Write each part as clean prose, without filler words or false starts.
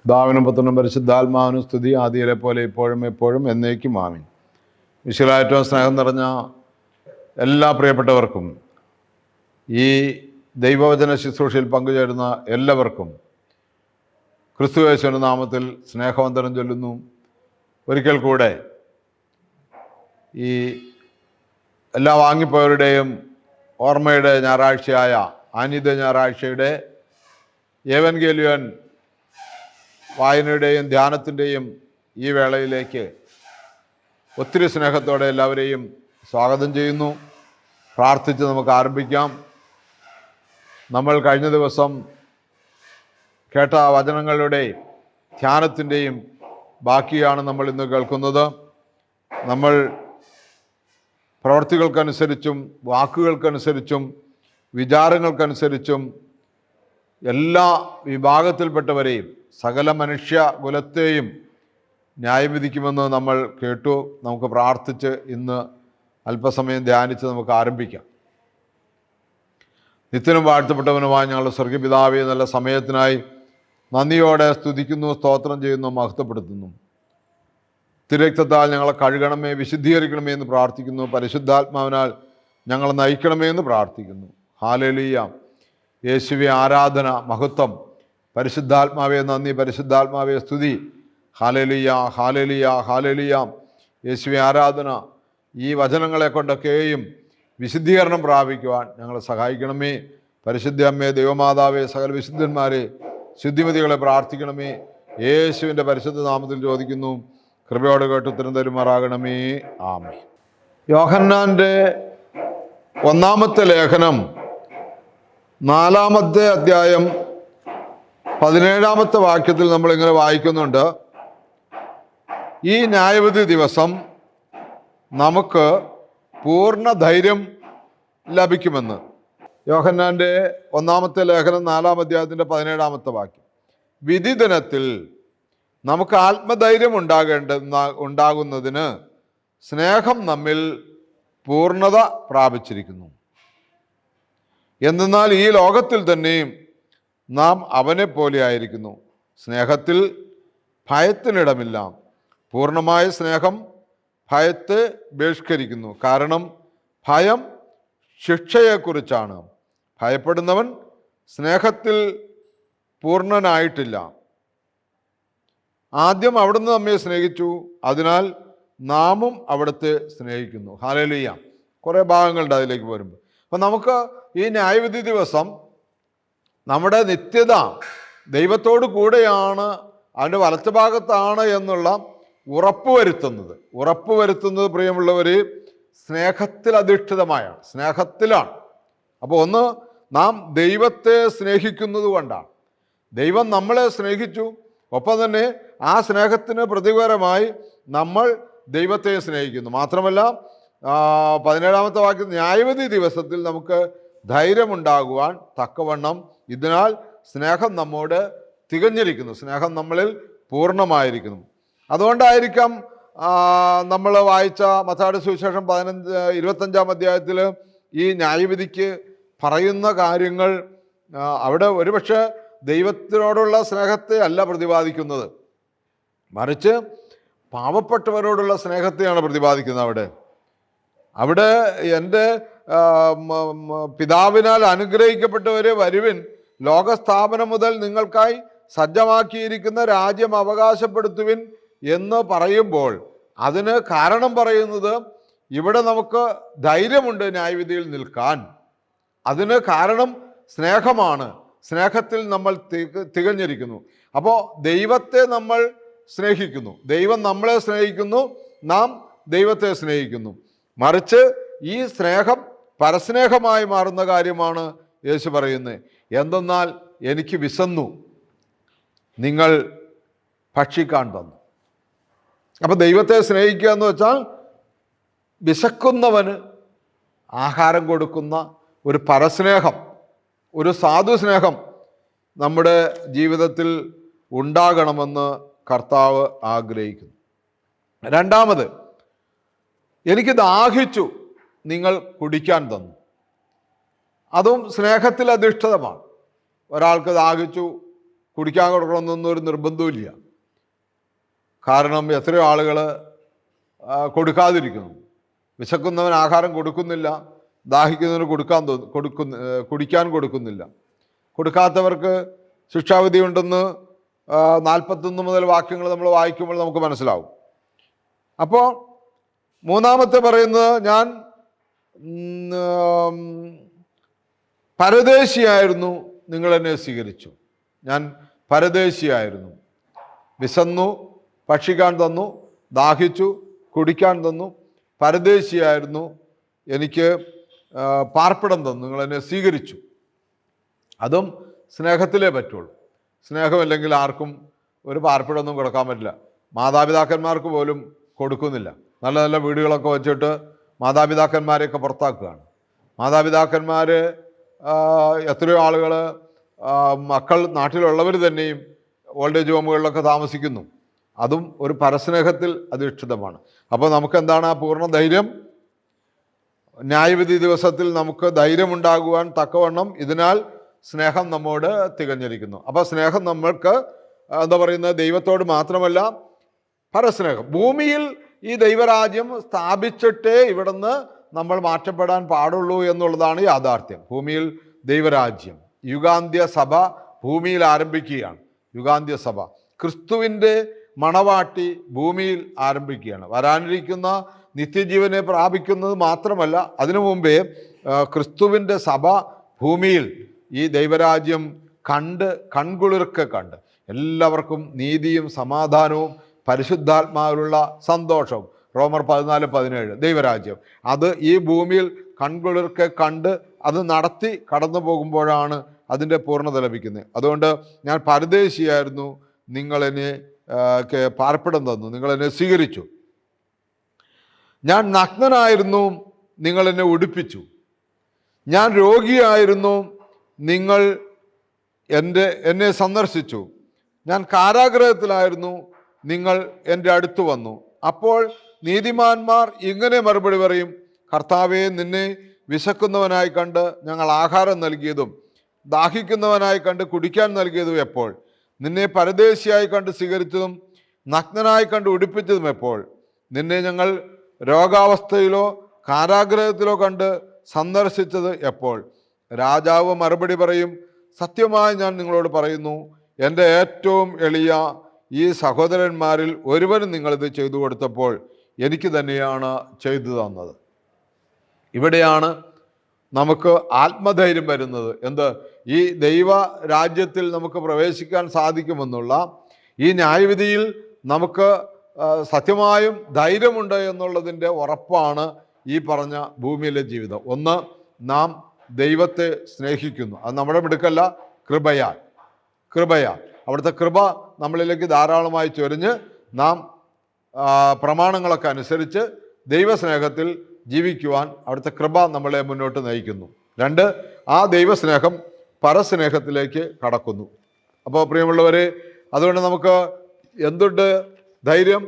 പിതാവിനും പുത്രനും പരിശുദ്ധാത്മാവിനും സ്തുതി, ആദിയിലെ പോലെ ഇപ്പോഴും എപ്പോഴും എന്നേക്കും ആമീൻ. വിശുദ്ധ സ്നേഹം നിറഞ്ഞ എല്ലാ പ്രിയപ്പെട്ടവർക്കും, ഈ ദൈവവചന ശുശ്രൂഷയിൽ പങ്കുചേരുന്ന എല്ലാവർക്കും ക്രിസ്തുയേശുവിന്റെ നാമത്തിൽ സ്നേഹവന്ദനം ചൊല്ലുന്നു. ഒരിക്കൽ കൂടെ ഈ എല്ലാ വാങ്ങിപ്പോയവരുടെയും ഓർമ്മയുടെ ഞായറാഴ്ചയായ ആനിത ഞായറാഴ്ചയുടെ ഏവൻഗേലിയോൻ വായനയുടെയും ധ്യാനത്തിൻ്റെയും ഈ വേളയിലേക്ക് ഒത്തിരി സ്നേഹത്തോടെ എല്ലാവരെയും സ്വാഗതം ചെയ്യുന്നു. പ്രാർത്ഥിച്ച് നമുക്ക് ആരംഭിക്കാം. നമ്മൾ കഴിഞ്ഞ ദിവസം കേട്ട വചനങ്ങളുടെ ധ്യാനത്തിൻ്റെയും ബാക്കിയാണ് നമ്മൾ ഇന്ന് കേൾക്കുന്നത്. നമ്മൾ പ്രവർത്തികൾക്കനുസരിച്ചും വാക്കുകൾക്കനുസരിച്ചും വിചാരങ്ങൾക്കനുസരിച്ചും എല്ലാ വിഭാഗത്തിൽപ്പെട്ടവരെയും സകല മനുഷ്യ കുലത്തെയും ന്യായവിധിക്കുമെന്ന് നമ്മൾ കേട്ടു. നമുക്ക് പ്രാർത്ഥിച്ച് ഇന്ന് അല്പസമയം ധ്യാനിച്ച് നമുക്ക് ആരംഭിക്കാം. നിത്യനും വാഴ്ത്തപ്പെട്ടവനുമായ ഞങ്ങളുടെ സ്വർഗപിതാവേ, നല്ല സമയത്തിനായി നന്ദിയോടെ സ്തുതിക്കുന്നു, സ്തോത്രം ചെയ്യുന്നു, മഹത്വപ്പെടുത്തുന്നു. തിരക്തത്താൽ ഞങ്ങളെ കഴുകണമേ, വിശുദ്ധീകരിക്കണമേ എന്ന് പ്രാർത്ഥിക്കുന്നു. പരിശുദ്ധാത്മാവിനാൽ ഞങ്ങളെ നയിക്കണമേ എന്ന് പ്രാർത്ഥിക്കുന്നു. ഹല്ലേലൂയ. യേശുവേ ആരാധന, മഹത്വം. പരിശുദ്ധാത്മാവേ നന്ദി, പരിശുദ്ധാത്മാവേ സ്തുതി. Hallelujah, hallelujah, hallelujah. യേശുവേ ആരാധന. ഈ വചനങ്ങളെ കൊണ്ടൊക്കെയും വിശുദ്ധീകരണം പ്രാപിക്കുവാൻ ഞങ്ങളെ സഹായിക്കണമേ. പരിശുദ്ധ അമ്മേ, ദൈവമാതാവേ, സകല വിശുദ്ധന്മാരെ, ശുദ്ധിമതികളെ പ്രാർത്ഥിക്കണമേ. യേശുവിൻ്റെ പരിശുദ്ധ നാമത്തിൽ ചോദിക്കുന്നു, കൃപയോടെ കേട്ട് ഉത്തരം തരുമാറാകണമേ. ആമേൻ. യോഹന്നാൻ്റെ ഒന്നാമത്തെ ലേഖനം 4-ാമത്തെ അധ്യായം 17-ാമത്തെ വാക്യത്തിൽ നമ്മളിങ്ങനെ വായിക്കുന്നുണ്ട്, ഈ ന്യായവിധി ദിവസം നമുക്ക് പൂർണ്ണ ധൈര്യം ലഭിക്കുമെന്ന്. യോഹന്നാൻ്റെ ഒന്നാമത്തെ ലേഖനം 4-ാം അധ്യായത്തിൻ്റെ 17-ാമത്തെ വാക്യം. വിധി ദിനത്തിൽ നമുക്ക് ആത്മധൈര്യം ഉണ്ടാകുന്നതിന് സ്നേഹം നമ്മിൽ പൂർണ്ണത പ്രാപിച്ചിരിക്കുന്നു. എന്തെന്നാൽ ഈ ലോകത്തിൽ തന്നെയും നാം അവനെ പോലെ ആയിരിക്കുന്നു. സ്നേഹത്തിൽ ഭയത്തിനിടമില്ല. പൂർണ്ണമായ സ്നേഹം ഭയത്തെ ബഹിഷ്കരിക്കുന്നു. കാരണം ഭയം ശിക്ഷയെക്കുറിച്ചാണ്. ഭയപ്പെടുന്നവൻ സ്നേഹത്തിൽ പൂർണ്ണനായിട്ടില്ല. ആദ്യം അവിടുന്ന് നമ്മെ സ്നേഹിച്ചു, അതിനാൽ നാമും അവിടുത്തെ സ്നേഹിക്കുന്നു. ഹല്ലേലൂയ. കുറേ ഭാഗങ്ങളുണ്ട് അതിലേക്ക് വരുമ്പോൾ. അപ്പം നമുക്ക് ഈ ന്യായവിധി ദിവസം നമ്മുടെ നിത്യത ദൈവത്തോട് കൂടെയാണ്, അവൻ്റെ വലത്തുഭാഗത്താണ് എന്നുള്ള ഉറപ്പുവരുത്തുന്നത് പ്രിയമുള്ളവർ, സ്നേഹത്തിൽ അധിഷ്ഠിതമായാണ്, സ്നേഹത്തിലാണ്. അപ്പോൾ ഒന്ന്, നാം ദൈവത്തെ സ്നേഹിക്കുന്നത് കൊണ്ടാണ്. ദൈവം നമ്മളെ സ്നേഹിച്ചു, ഒപ്പം തന്നെ ആ സ്നേഹത്തിന് പ്രതികാരമായി നമ്മൾ ദൈവത്തെ സ്നേഹിക്കുന്നു. മാത്രമല്ല 17-ാമത്തെ വാക്യം, ന്യായവിധി ദിവസത്തിൽ നമുക്ക് ധൈര്യമുണ്ടാകുവാൻ തക്കവണ്ണം ഇതിനാൽ സ്നേഹം നമ്മോട് തികഞ്ഞിരിക്കുന്നു, സ്നേഹം നമ്മളിൽ പൂർണ്ണമായിരിക്കുന്നു. അതുകൊണ്ടായിരിക്കാം നമ്മൾ വായിച്ച മത്തായിയുടെ സുവിശേഷം 25-ാം അധ്യായത്തിൽ ഈ ന്യായവിധിക്ക് പറയുന്ന കാര്യങ്ങൾ അവിടെ ഒരുപക്ഷെ ദൈവത്തിനോടുള്ള സ്നേഹത്തെ അല്ല പ്രതിപാദിക്കുന്നത്, മറിച്ച് പാവപ്പെട്ടവരോടുള്ള സ്നേഹത്തെയാണ് പ്രതിപാദിക്കുന്നത്. അവിടെ എൻ്റെ പിതാവിനാൽ അനുഗ്രഹിക്കപ്പെട്ടവരെ വരുവിൻ, ലോകസ്ഥാപനം മുതൽ നിങ്ങൾക്കായി സജ്ജമാക്കിയിരിക്കുന്ന രാജ്യം അവകാശപ്പെടുത്തുവിൻ എന്ന് പറയുമ്പോൾ അതിന് കാരണം പറയുന്നത്, ഇവിടെ നമുക്ക് ധൈര്യമുണ്ട് ന്യായവിധിയിൽ നിൽക്കാൻ. അതിന് കാരണം സ്നേഹമാണ്. സ്നേഹത്തിൽ നമ്മൾ തികഞ്ഞിരിക്കുന്നു. അപ്പോൾ ദൈവത്തെ നമ്മൾ സ്നേഹിക്കുന്നു, ദൈവം നമ്മളെ സ്നേഹിക്കുന്നു, നാം ദൈവത്തെ സ്നേഹിക്കുന്നു. മറിച്ച് ഈ സ്നേഹം പരസ്നേഹമായി മാറുന്ന കാര്യമാണ് യേശു പറയുന്നത്. എന്തെന്നാൽ എനിക്ക് വിശന്നു, നിങ്ങൾ ഭക്ഷിക്കാൻ തന്നു. അപ്പം ദൈവത്തെ സ്നേഹിക്കുക എന്ന് വെച്ചാൽ വിശക്കുന്നവന് ആഹാരം കൊടുക്കുന്ന ഒരു പരസ്നേഹം, ഒരു സാധുസ്നേഹം നമ്മുടെ ജീവിതത്തിൽ ഉണ്ടാകണമെന്ന് കർത്താവ് ആഗ്രഹിക്കുന്നു. രണ്ടാമത്, എനിക്ക് ദാഹിച്ചു, നിങ്ങൾ കുടിക്കാൻ തന്നു. അതും സ്നേഹത്തിൽ അധിഷ്ഠിതമാണ്. ഒരാൾക്ക് ദാഹിച്ചു, കുടിക്കാൻ കൊടുക്കണമെന്നൊന്നും ഒരു നിർബന്ധമില്ല. കാരണം എത്രയോ ആളുകൾ കൊടുക്കാതിരിക്കുന്നു. വിശക്കുന്നവൻ ആഹാരം കൊടുക്കുന്നില്ല, ദാഹിക്കുന്നവന് കുടിക്കാൻ കൊടുക്കുന്നില്ല. കൊടുക്കാത്തവർക്ക് ശിക്ഷാവിധി ഉണ്ടെന്ന് 41 മുതൽ വാക്യങ്ങൾ നമ്മൾ വായിക്കുമ്പോൾ നമുക്ക് മനസ്സിലാവും. അപ്പോൾ മൂന്നാമത്തെ പറയുന്നത്, ഞാൻ പരദേശിയായിരുന്നു, നിങ്ങൾ എന്നെ സ്വീകരിച്ചു. ഞാൻ പരദേശിയായിരുന്നു, വിശന്നു ഭക്ഷിക്കാൻ തന്നു, ദാഹിച്ചു കുടിക്കാൻ തന്നു, പരദേശിയായിരുന്നു, എനിക്ക് പാർപ്പിടം തന്നു, നിങ്ങൾ എന്നെ സ്വീകരിച്ചു. അതും സ്നേഹത്തിലേ പറ്റുള്ളൂ. സ്നേഹമില്ലെങ്കിൽ ആർക്കും ഒരു പാർപ്പിടമൊന്നും കൊടുക്കാൻ പറ്റില്ല. മാതാപിതാക്കന്മാർക്ക് പോലും കൊടുക്കുന്നില്ല. നല്ല നല്ല വീടുകളൊക്കെ വെച്ചിട്ട് മാതാപിതാക്കന്മാരെയൊക്കെ പുറത്താക്കുകയാണ്. മാതാപിതാക്കന്മാർ എത്രയോ ആളുകൾ, മക്കൾ നാട്ടിലുള്ളവർ തന്നെയും ഓൾഡ് ഏജ് ഹോമുകളിലൊക്കെ താമസിക്കുന്നു. അതും ഒരു പരസ്നേഹത്തിൽ അധിഷ്ഠിതമാണ്. അപ്പോൾ നമുക്കെന്താണ് ആ പൂർണ്ണ ധൈര്യം? ന്യായവിധി ദിവസത്തിൽ നമുക്ക് ധൈര്യമുണ്ടാകുവാൻ തക്കവണ്ണം ഇതിനാൽ സ്നേഹം നമ്മോട് തികഞ്ഞിരിക്കുന്നു. അപ്പോൾ സ്നേഹം നമ്മൾക്ക് എന്താ പറയുന്നത്, ദൈവത്തോട് മാത്രമല്ല, പരസ്നേഹം. ഭൂമിയിൽ ഈ ദൈവരാജ്യം സ്ഥാപിച്ചിട്ടേ ഇവിടുന്ന് നമ്മൾ മാറ്റപ്പെടാൻ പാടുള്ളൂ എന്നുള്ളതാണ് യാഥാർത്ഥ്യം. ഭൂമിയിൽ ദൈവരാജ്യം, യുഗാന്ത്യ സഭ ഭൂമിയിൽ ആരംഭിക്കുകയാണ്. യുഗാന്ത്യ സഭ ക്രിസ്തുവിൻ്റെ മണവാട്ടി ഭൂമിയിൽ ആരംഭിക്കുകയാണ്. വരാനിരിക്കുന്ന നിത്യജീവനെ പ്രാപിക്കുന്നത് മാത്രമല്ല, അതിനു മുമ്പേ ക്രിസ്തുവിൻ്റെ സഭ ഭൂമിയിൽ ഈ ദൈവരാജ്യം കൺകുളിർക്കെ കണ്ട് എല്ലാവർക്കും നീതിയും സമാധാനവും പരിശുദ്ധാത്മാവിലുള്ള സന്തോഷവും, റോമർ 14:17 ദൈവരാജ്യം, അത് ഈ ഭൂമിയിൽ കൺകുളിർക്കെ കണ്ട് അത് നടത്തി കടന്നു പോകുമ്പോഴാണ് അതിൻ്റെ പൂർണ്ണത ലഭിക്കുന്നത്. അതുകൊണ്ട് ഞാൻ പരദേശിയായിരുന്നു, നിങ്ങളെന്നെ പാർപ്പിടം തന്നു, നിങ്ങളെന്നെ സ്വീകരിച്ചു. ഞാൻ നഗ്നനായിരുന്നു, നിങ്ങളെന്നെ ഉടുപ്പിച്ചു. ഞാൻ രോഗിയായിരുന്നു, നിങ്ങൾ എന്നെ സന്ദർശിച്ചു. ഞാൻ കാരാഗൃഹത്തിലായിരുന്നു, നിങ്ങൾ എൻ്റെ അടുത്ത് വന്നു. അപ്പോൾ നീതിമാന്മാർ ഇങ്ങനെ മറുപടി പറയും, കർത്താവേ, നിന്നെ വിശക്കുന്നവനായി കണ്ട് ഞങ്ങൾ ആഹാരം നൽകിയതും ദാഹിക്കുന്നവനായി കണ്ട് കുടിക്കാൻ നൽകിയതും എപ്പോൾ? നിന്നെ പരദേശിയായി കണ്ട് സ്വീകരിച്ചതും നഗ്നനായി കണ്ട് ഉടുപ്പിച്ചതും എപ്പോൾ? നിന്നെ ഞങ്ങൾ രോഗാവസ്ഥയിലോ കാരാഗൃഹത്തിലോ കണ്ട് സന്ദർശിച്ചത് എപ്പോൾ? രാജാവ് മറുപടി പറയും, സത്യമായി ഞാൻ നിങ്ങളോട് പറയുന്നു, എൻ്റെ ഏറ്റവും എളിയ ഈ സഹോദരന്മാരിൽ ഒരുവനും നിങ്ങളിത് ചെയ്തു കൊടുത്തപ്പോൾ എനിക്ക് തന്നെയാണ് ചെയ്തു തന്നത്. ഇവിടെയാണ് നമുക്ക് ആത്മധൈര്യം വരുന്നത്. എന്ത്? ഈ ദൈവ രാജ്യത്തിൽ നമുക്ക് പ്രവേശിക്കാൻ സാധിക്കുമെന്നുള്ള ഈ ന്യായവിധിയിൽ നമുക്ക് സത്യമായും ധൈര്യമുണ്ട് എന്നുള്ളതിൻ്റെ ഉറപ്പാണ് ഈ പറഞ്ഞ ഭൂമിയിലെ ജീവിതം. ഒന്ന്, നാം ദൈവത്തെ സ്നേഹിക്കുന്നു. അത് നമ്മുടെ മിടുക്കല്ല, കൃപയാൽ. അവിടുത്തെ കൃപ നമ്മളിലേക്ക് ധാരാളമായി ചൊരിഞ്ഞ് നാം പ്രമാണങ്ങളൊക്കെ അനുസരിച്ച് ദൈവസ്നേഹത്തിൽ ജീവിക്കുവാൻ അവിടുത്തെ കൃപ നമ്മളെ മുന്നോട്ട് നയിക്കുന്നു. രണ്ട്, ആ ദൈവസ്നേഹം പരസ്നേഹത്തിലേക്ക് കടക്കുന്നു. അപ്പോൾ പ്രിയമുള്ളവരെ, അതുകൊണ്ട് നമുക്ക് എന്തുണ്ട്? ധൈര്യം.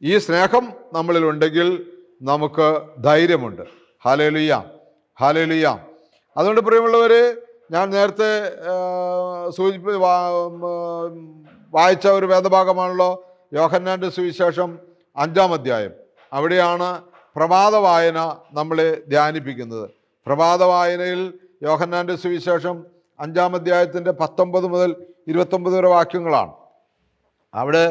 ഈ സ്നേഹം നമ്മളിലുണ്ടെങ്കിൽ നമുക്ക് ധൈര്യമുണ്ട്. Hallelujah, hallelujah. അതുകൊണ്ട് പ്രിയമുള്ളവരെ, ഞാൻ നേരത്തെ വായിച്ച ഒരു വേദഭാഗമാണല്ലോ യോഹന്നാൻ്റെ സുവിശേഷം 5-ാം അധ്യായം. അവിടെയാണ് പ്രഭാത വായന നമ്മളെ ധ്യാനിപ്പിക്കുന്നത്. പ്രഭാത വായനയിൽ യോഹന്നാൻ്റെ സുവിശേഷം 5-ാം അധ്യായത്തിൻ്റെ 19 മുതൽ 29 വരെ വാക്യങ്ങളാണ്. അവിടെ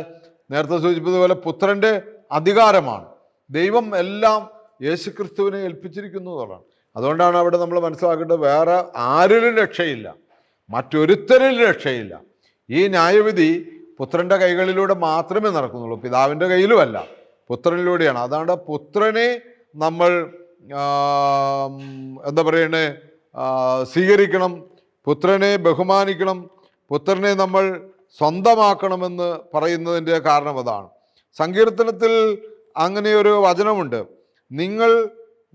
നേരത്തെ സൂചിപ്പിച്ചതുപോലെ പുത്രൻ്റെ അധികാരമാണ്. ദൈവം എല്ലാം യേശുക്രിസ്തുവിനെ ഏൽപ്പിച്ചിരിക്കുന്നു എന്നുള്ളതാണ്. അതുകൊണ്ടാണ് അവിടെ നമ്മൾ മനസ്സിലാക്കേണ്ടത്, വേറെ ആരിലും രക്ഷയില്ല, മറ്റൊരുത്തരിലും രക്ഷയില്ല. ഈ ന്യായവിധി പുത്രൻ്റെ കൈകളിലൂടെ മാത്രമേ നടക്കുന്നുള്ളൂ, പിതാവിൻ്റെ കയ്യിലുമല്ല, പുത്രനിലൂടെയാണ്. അതാണ് പുത്രനെ നമ്മൾ എന്താ പറയണേ, സ്വീകരിക്കണം, പുത്രനെ ബഹുമാനിക്കണം, പുത്രനെ നമ്മൾ സ്വന്തമാക്കണമെന്ന് പറയുന്നതിൻ്റെ കാരണം അതാണ്. സങ്കീർത്തനത്തിൽ അങ്ങനെയൊരു വചനമുണ്ട്, നിങ്ങൾ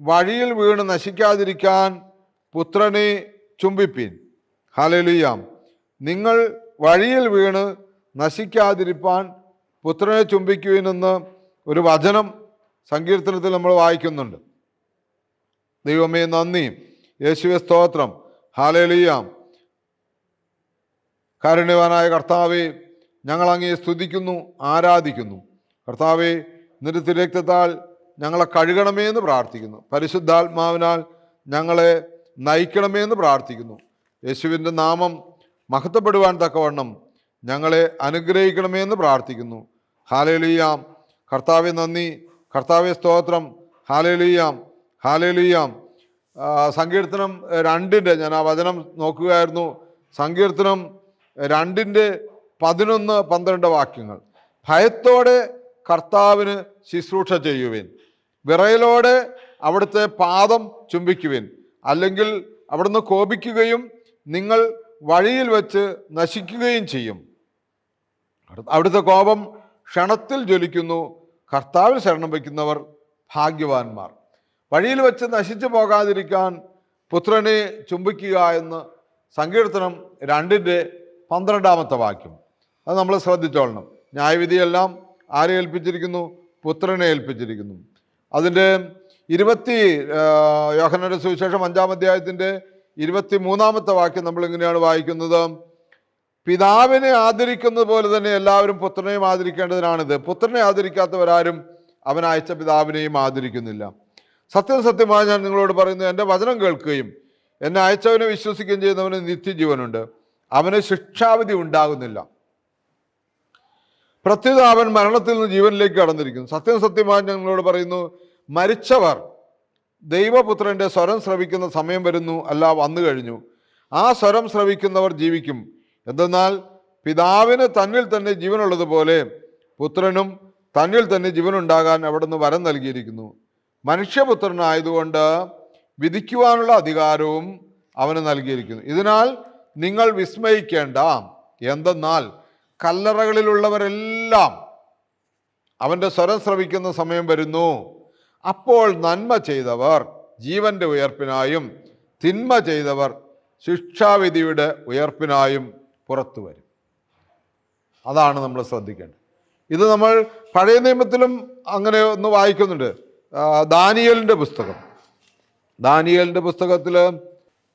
വഴിയിൽ വീണ് നശിക്കാതിരിക്കാൻ പുത്രനെ ചുംബിപ്പീൻ. ഹല്ലേലൂയ. നിങ്ങൾ വഴിയിൽ വീണ് നശിക്കാതിരിപ്പാൻ പുത്രനെ ചുംബിക്കുവിനെന്ന് ഒരു വചനം സങ്കീർത്തനത്തിൽ നമ്മൾ വായിക്കുന്നുണ്ട്. ദൈവമേ നന്ദി, യേശുവേ സ്തോത്രം, ഹല്ലേലൂയ. കാരുണ്യവാനായ കർത്താവേ, ഞങ്ങൾ അങ്ങയെ സ്തുതിക്കുന്നു, ആരാധിക്കുന്നു. കർത്താവേ, നിന്റെ തിരക്തത്താൽ ഞങ്ങളെ കഴുകണമേ എന്ന് പ്രാർത്ഥിക്കുന്നു. പരിശുദ്ധാത്മാവിനാൽ ഞങ്ങളെ നയിക്കണമേ എന്ന് പ്രാർത്ഥിക്കുന്നു. യേശുവിൻ്റെ നാമം മഹത്വപ്പെടുവാൻ തക്കവണ്ണം ഞങ്ങളെ അനുഗ്രഹിക്കണമേ എന്ന് പ്രാർത്ഥിക്കുന്നു. ഹാലേലുയ്യാം. കർത്താവെ നന്ദി, കർത്താവെ സ്തോത്രം. ഹാലേലുയ്യാം, ഹാലേലുയ്യാം. സങ്കീർത്തനം 2 ഞാൻ ആ വചനം നോക്കുകയായിരുന്നു. സങ്കീർത്തനം 2:11-12 വാക്യങ്ങൾ. ഭയത്തോടെ കർത്താവിന് ശുശ്രൂഷ ചെയ്യുവിൻ, വിറയലോടെ അവിടുത്തെ പാദം ചുംബിക്കുവിൻ, അല്ലെങ്കിൽ അവിടുന്ന് കോപിക്കുകയും നിങ്ങൾ വഴിയിൽ വെച്ച് നശിക്കുകയും ചെയ്യും. അവിടുത്തെ കോപം ക്ഷണത്തിൽ ജ്വലിക്കുന്നു. കർത്താവിൽ ശരണം വയ്ക്കുന്നവർ ഭാഗ്യവാന്മാർ. വഴിയിൽ വെച്ച് നശിച്ചു പോകാതിരിക്കാൻ പുത്രനെ ചുംബിക്കുക എന്ന് സങ്കീർത്തനം 2:12 വാക്യം. അത് നമ്മൾ ശ്രദ്ധിച്ചോളണം. ന്യായവിധിയെല്ലാം ആരെ ഏൽപ്പിച്ചിരിക്കുന്നു? പുത്രനെ ഏൽപ്പിച്ചിരിക്കുന്നു. അതിൻ്റെ യോഹന്നാന്റെ സുവിശേഷം 5-ാം അധ്യായത്തിൻ്റെ 23 വാക്യം നമ്മൾ ഇങ്ങനെയാണ് വായിക്കുന്നത്: പിതാവിനെ ആദരിക്കുന്നത് പോലെ തന്നെ എല്ലാവരും പുത്രനെയും ആദരിക്കേണ്ടതിനാണിത്. പുത്രനെ ആദരിക്കാത്തവരാരും അവൻ അയച്ച പിതാവിനെയും ആദരിക്കുന്നില്ല. സത്യം സത്യമായി ഞാൻ നിങ്ങളോട് പറയുന്നു, എൻ്റെ വചനം കേൾക്കുകയും എന്നെ അയച്ചവനെ വിശ്വസിക്കുകയും ചെയ്യുന്നവന് നിത്യജീവനുണ്ട്, അവന് ശിക്ഷാവിധി ഉണ്ടാകുന്നില്ല. പ്രത്യുത അവൻ മരണത്തിൽ നിന്ന് ജീവനിലേക്ക് കടന്നിരിക്കുന്നു. സത്യം സത്യമായി ഞാൻ നിങ്ങളോട് പറയുന്നു, മരിച്ചവർ ദൈവപുത്രൻ്റെ സ്വരം ശ്രവിക്കുന്ന സമയം വരുന്നു, അല്ല വന്നു കഴിഞ്ഞു. ആ സ്വരം ശ്രവിക്കുന്നവർ ജീവിക്കും. എന്തെന്നാൽ പിതാവിന് തന്നിൽ തന്നെ ജീവനുള്ളതുപോലെ പുത്രനും തന്നിൽ തന്നെ ജീവനുണ്ടാകാൻ അവിടുന്ന് വരം നൽകിയിരിക്കുന്നു. മനുഷ്യപുത്രനായതുകൊണ്ട് വിധിക്കുവാനുള്ള അധികാരവും അവന് നൽകിയിരിക്കുന്നു. ഇതിനാൽ നിങ്ങൾ വിസ്മയിക്കേണ്ട. എന്തെന്നാൽ കല്ലറകളിലുള്ളവരെല്ലാം അവൻ്റെ സ്വരം ശ്രവിക്കുന്ന സമയം വരുന്നു. അപ്പോൾ നന്മ ചെയ്തവർ ജീവന്റെ ഉയർപ്പിനായും തിന്മ ചെയ്തവർ ശിക്ഷാവിധിയുടെ ഉയർപ്പിനായും പുറത്തു വരും. അതാണ് നമ്മൾ ശ്രദ്ധിക്കേണ്ടത്. ഇത് നമ്മൾ പഴയ നിയമത്തിലും അങ്ങനെ ഒന്ന് വായിക്കുന്നുണ്ട്. ദാനിയേലിൻ്റെ പുസ്തകത്തിൽ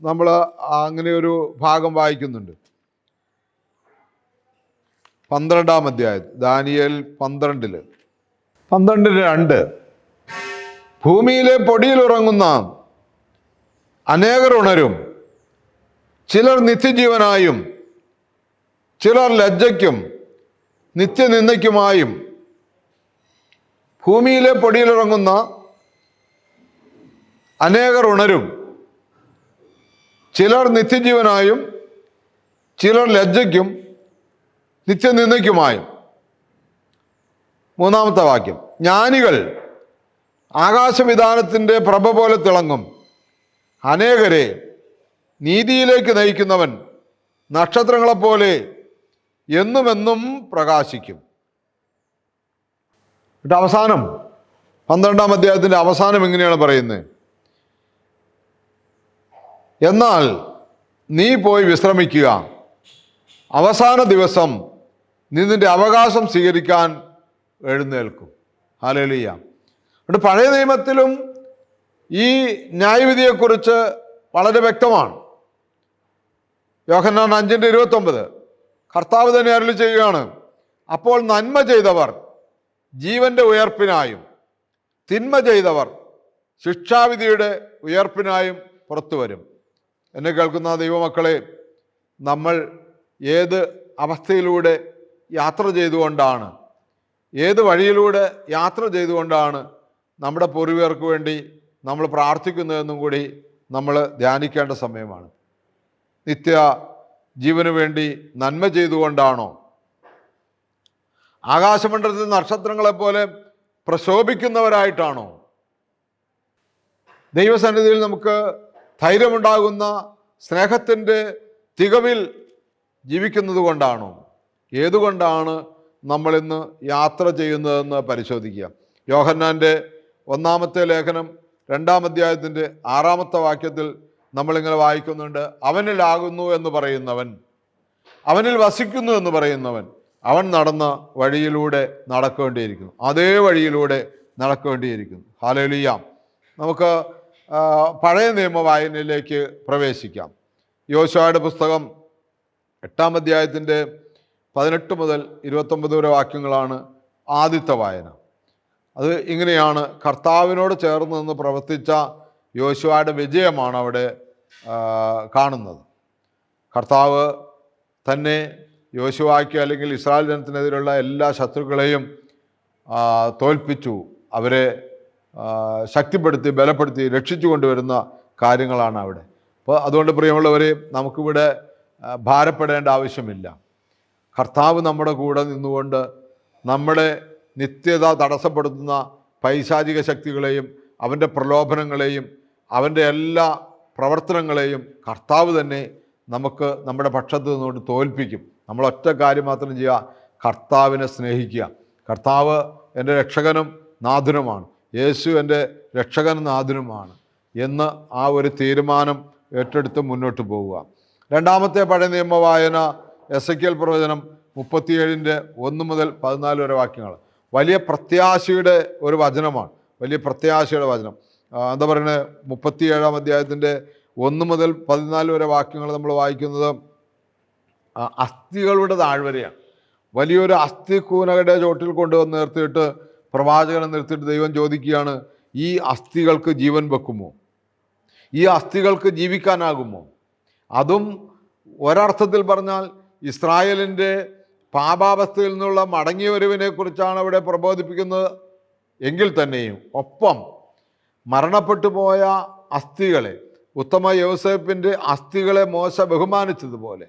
നമ്മൾ അങ്ങനെ ഒരു ഭാഗം വായിക്കുന്നുണ്ട്. 12-ാം അധ്യായം ദാനിയേൽ 12:2 ഭൂമിയിലെ പൊടിയിൽ ഉറങ്ങുന്ന അനേകർ ഉണരും, ചിലർ നിത്യജീവനായും ചിലർ ലജ്ജയ്ക്കും നിത്യനിന്ദയ്ക്കുമായും. ഭൂമിയിലെ പൊടിയിലിറങ്ങുന്ന അനേകർ ഉണരും, ചിലർ നിത്യജീവനായും ചിലർ ലജ്ജയ്ക്കും നിത്യനിന്ദയ്ക്കുമായും. 3-ാമത്തെ വാക്യം: ജ്ഞാനികൾ ആകാശവിധാനത്തിൻ്റെ പ്രഭ പോലെ തിളങ്ങും, അനേകരെ നീതിയിലേക്ക് നയിക്കുന്നവൻ നക്ഷത്രങ്ങളെപ്പോലെ എന്നുമെന്നും പ്രകാശിക്കും. എന്നിട്ട് അവസാനം 12-ാം അധ്യായത്തിൻ്റെ അവസാനം എങ്ങനെയാണ് പറയുന്നത്? എന്നാൽ നീ പോയി വിശ്രമിക്കുക, അവസാന ദിവസം നീ നിന്റെ അവകാശം സ്വീകരിക്കാൻ എഴുന്നേൽക്കും. ഹല്ലേലൂയ. അതുകൊണ്ട് പഴയ നിയമത്തിലും ഈ ന്യായവിധിയെക്കുറിച്ച് വളരെ വ്യക്തമാണ്. യോഹന്നാൻ 5:29 കർത്താവ് തന്നെ അരുളി ചെയ്യുകയാണ്: അപ്പോൾ നന്മ ചെയ്തവർ ജീവന്റെ ഉയർപ്പിനായും തിന്മ ചെയ്തവർ ശിക്ഷാവിധിയുടെ ഉയർപ്പിനായും പുറത്തു വരും. എന്നെ കേൾക്കുന്ന ദൈവമക്കളെ, നമ്മൾ ഏത് അവസ്ഥയിലൂടെ യാത്ര ചെയ്തുകൊണ്ടാണ്, ഏത് വഴിയിലൂടെ യാത്ര ചെയ്തുകൊണ്ടാണ് നമ്മുടെ പൂർവികർക്ക് വേണ്ടി നമ്മൾ പ്രാർത്ഥിക്കുന്നതെന്നും കൂടി നമ്മൾ ധ്യാനിക്കേണ്ട സമയമാണ്. നിത്യ ജീവന് വേണ്ടി നന്മ ചെയ്തുകൊണ്ടാണോ, ആകാശമണ്ഡലത്തിൽ നക്ഷത്രങ്ങളെപ്പോലെ പ്രശോഭിക്കുന്നവരായിട്ടാണോ, ദൈവസന്നിധിയിൽ നമുക്ക് ധൈര്യമുണ്ടാകുന്ന സ്നേഹത്തിൻ്റെ തികവിൽ ജീവിക്കുന്നത് കൊണ്ടാണോ, ഏതുകൊണ്ടാണ് നമ്മളിന്ന് യാത്ര ചെയ്യുന്നതെന്ന് പരിശോധിക്കുക. യോഹന്നാൻ്റെ 1-ാമത്തെ ലേഖനം 2-ാം അധ്യായത്തിൻ്റെ 6-ാമത്തെ വാക്യത്തിൽ നമ്മളിങ്ങനെ വായിക്കുന്നുണ്ട്: അവനിലാകുന്നു എന്ന് പറയുന്നവൻ, അവനിൽ വസിക്കുന്നു എന്ന് പറയുന്നവൻ, അവൻ നടന്ന വഴിയിലൂടെ നടക്കേണ്ടിയിരിക്കുന്നു, അതേ വഴിയിലൂടെ നടക്കേണ്ടിയിരിക്കുന്നു. ഹല്ലേലൂയ. നമുക്ക് പഴയ നിയമ വായനയിലേക്ക് പ്രവേശിക്കാം. യോശുവയുടെ പുസ്തകം 8-ാം അധ്യായത്തിൻ്റെ 18 മുതൽ 29 വരെ വാക്യങ്ങളാണ് ആദ്യത്തെ വായന. അത് ഇങ്ങനെയാണ്: കർത്താവിനോട് ചേർന്ന് നിന്ന് പ്രവർത്തിച്ച യോശുവയുടെ വിജയമാണ് അവിടെ കാണുന്നത്. കർത്താവ് തന്നെ യോശുവയ്ക്ക് അല്ലെങ്കിൽ ഇസ്രായേൽ ജനത്തിനെതിരെയുള്ള എല്ലാ ശത്രുക്കളെയും തോൽപ്പിച്ചു, അവരെ ശക്തിപ്പെടുത്തി ബലപ്പെടുത്തി രക്ഷിച്ചു കൊണ്ടുവരുന്ന കാര്യങ്ങളാണ് അവിടെ. അപ്പോൾ അതുകൊണ്ട് പ്രിയമുള്ളവരെ, നമുക്കിവിടെ ഭാരപ്പെടേണ്ട ആവശ്യമില്ല. കർത്താവ് നമ്മുടെ കൂടെ നിന്നുകൊണ്ട് നമ്മുടെ നിത്യത തടസ്സപ്പെടുത്തുന്ന പൈശാചിക ശക്തികളെയും അവൻ്റെ പ്രലോഭനങ്ങളെയും അവൻ്റെ എല്ലാ പ്രവർത്തനങ്ങളെയും കർത്താവ് തന്നെ നമുക്ക് നമ്മുടെ പക്ഷത്ത് നിന്നുകൊണ്ട് തോൽപ്പിക്കും. നമ്മൾ ഒറ്റ കാര്യം മാത്രം ചെയ്യുക: കർത്താവിനെ സ്നേഹിക്കുക. കർത്താവ് എൻ്റെ രക്ഷകനും നാഥനുമാണ്, യേശു എൻ്റെ രക്ഷകനും നാഥനുമാണ് എന്ന് ആ ഒരു തീരുമാനം ഏറ്റെടുത്ത് മുന്നോട്ട് പോവുക. രണ്ടാമത്തെ പഴയ നിയമ വായന എസെക്കിയേൽ പ്രവചനം 37-ന്റെ 1 മുതൽ 14 വരെ വാക്യങ്ങൾ. വലിയ പ്രത്യാശയുടെ ഒരു വചനമാണ്, വലിയ പ്രത്യാശയുടെ വചനം. എന്താ പറയുന്നത്? 37-ാം അധ്യായത്തിൻ്റെ 1 മുതൽ 14 വരെ വാക്യങ്ങൾ നമ്മൾ വായിക്കുന്നത് അസ്ഥികളുടെ താഴ്വരയാണ്. വലിയൊരു അസ്ഥി കൂനകളുടെ ചോട്ടിൽ കൊണ്ടുവന്ന് നിർത്തിയിട്ട് പ്രവാചകനെ നിർത്തിയിട്ട് ദൈവം ചോദിക്കുകയാണ്, ഈ അസ്ഥികൾക്ക് ജീവൻ വെക്കുമോ? ഈ അസ്ഥികൾക്ക് ജീവിക്കാനാകുമോ? അതും ഒരർത്ഥത്തിൽ പറഞ്ഞാൽ ഇസ്രായേലിൻ്റെ പാപാവസ്ഥയിൽ നിന്നുള്ള മടങ്ങിവരവിനെ കുറിച്ചാണ് അവിടെ പ്രബോധിപ്പിക്കുന്നത് എങ്കിൽ തന്നെയും ഒപ്പം മരണപ്പെട്ടു പോയ അസ്ഥികളെ, ഉത്തമ യോസേപ്പിൻ്റെ അസ്ഥികളെ മോശ ബഹുമാനിച്ചതുപോലെ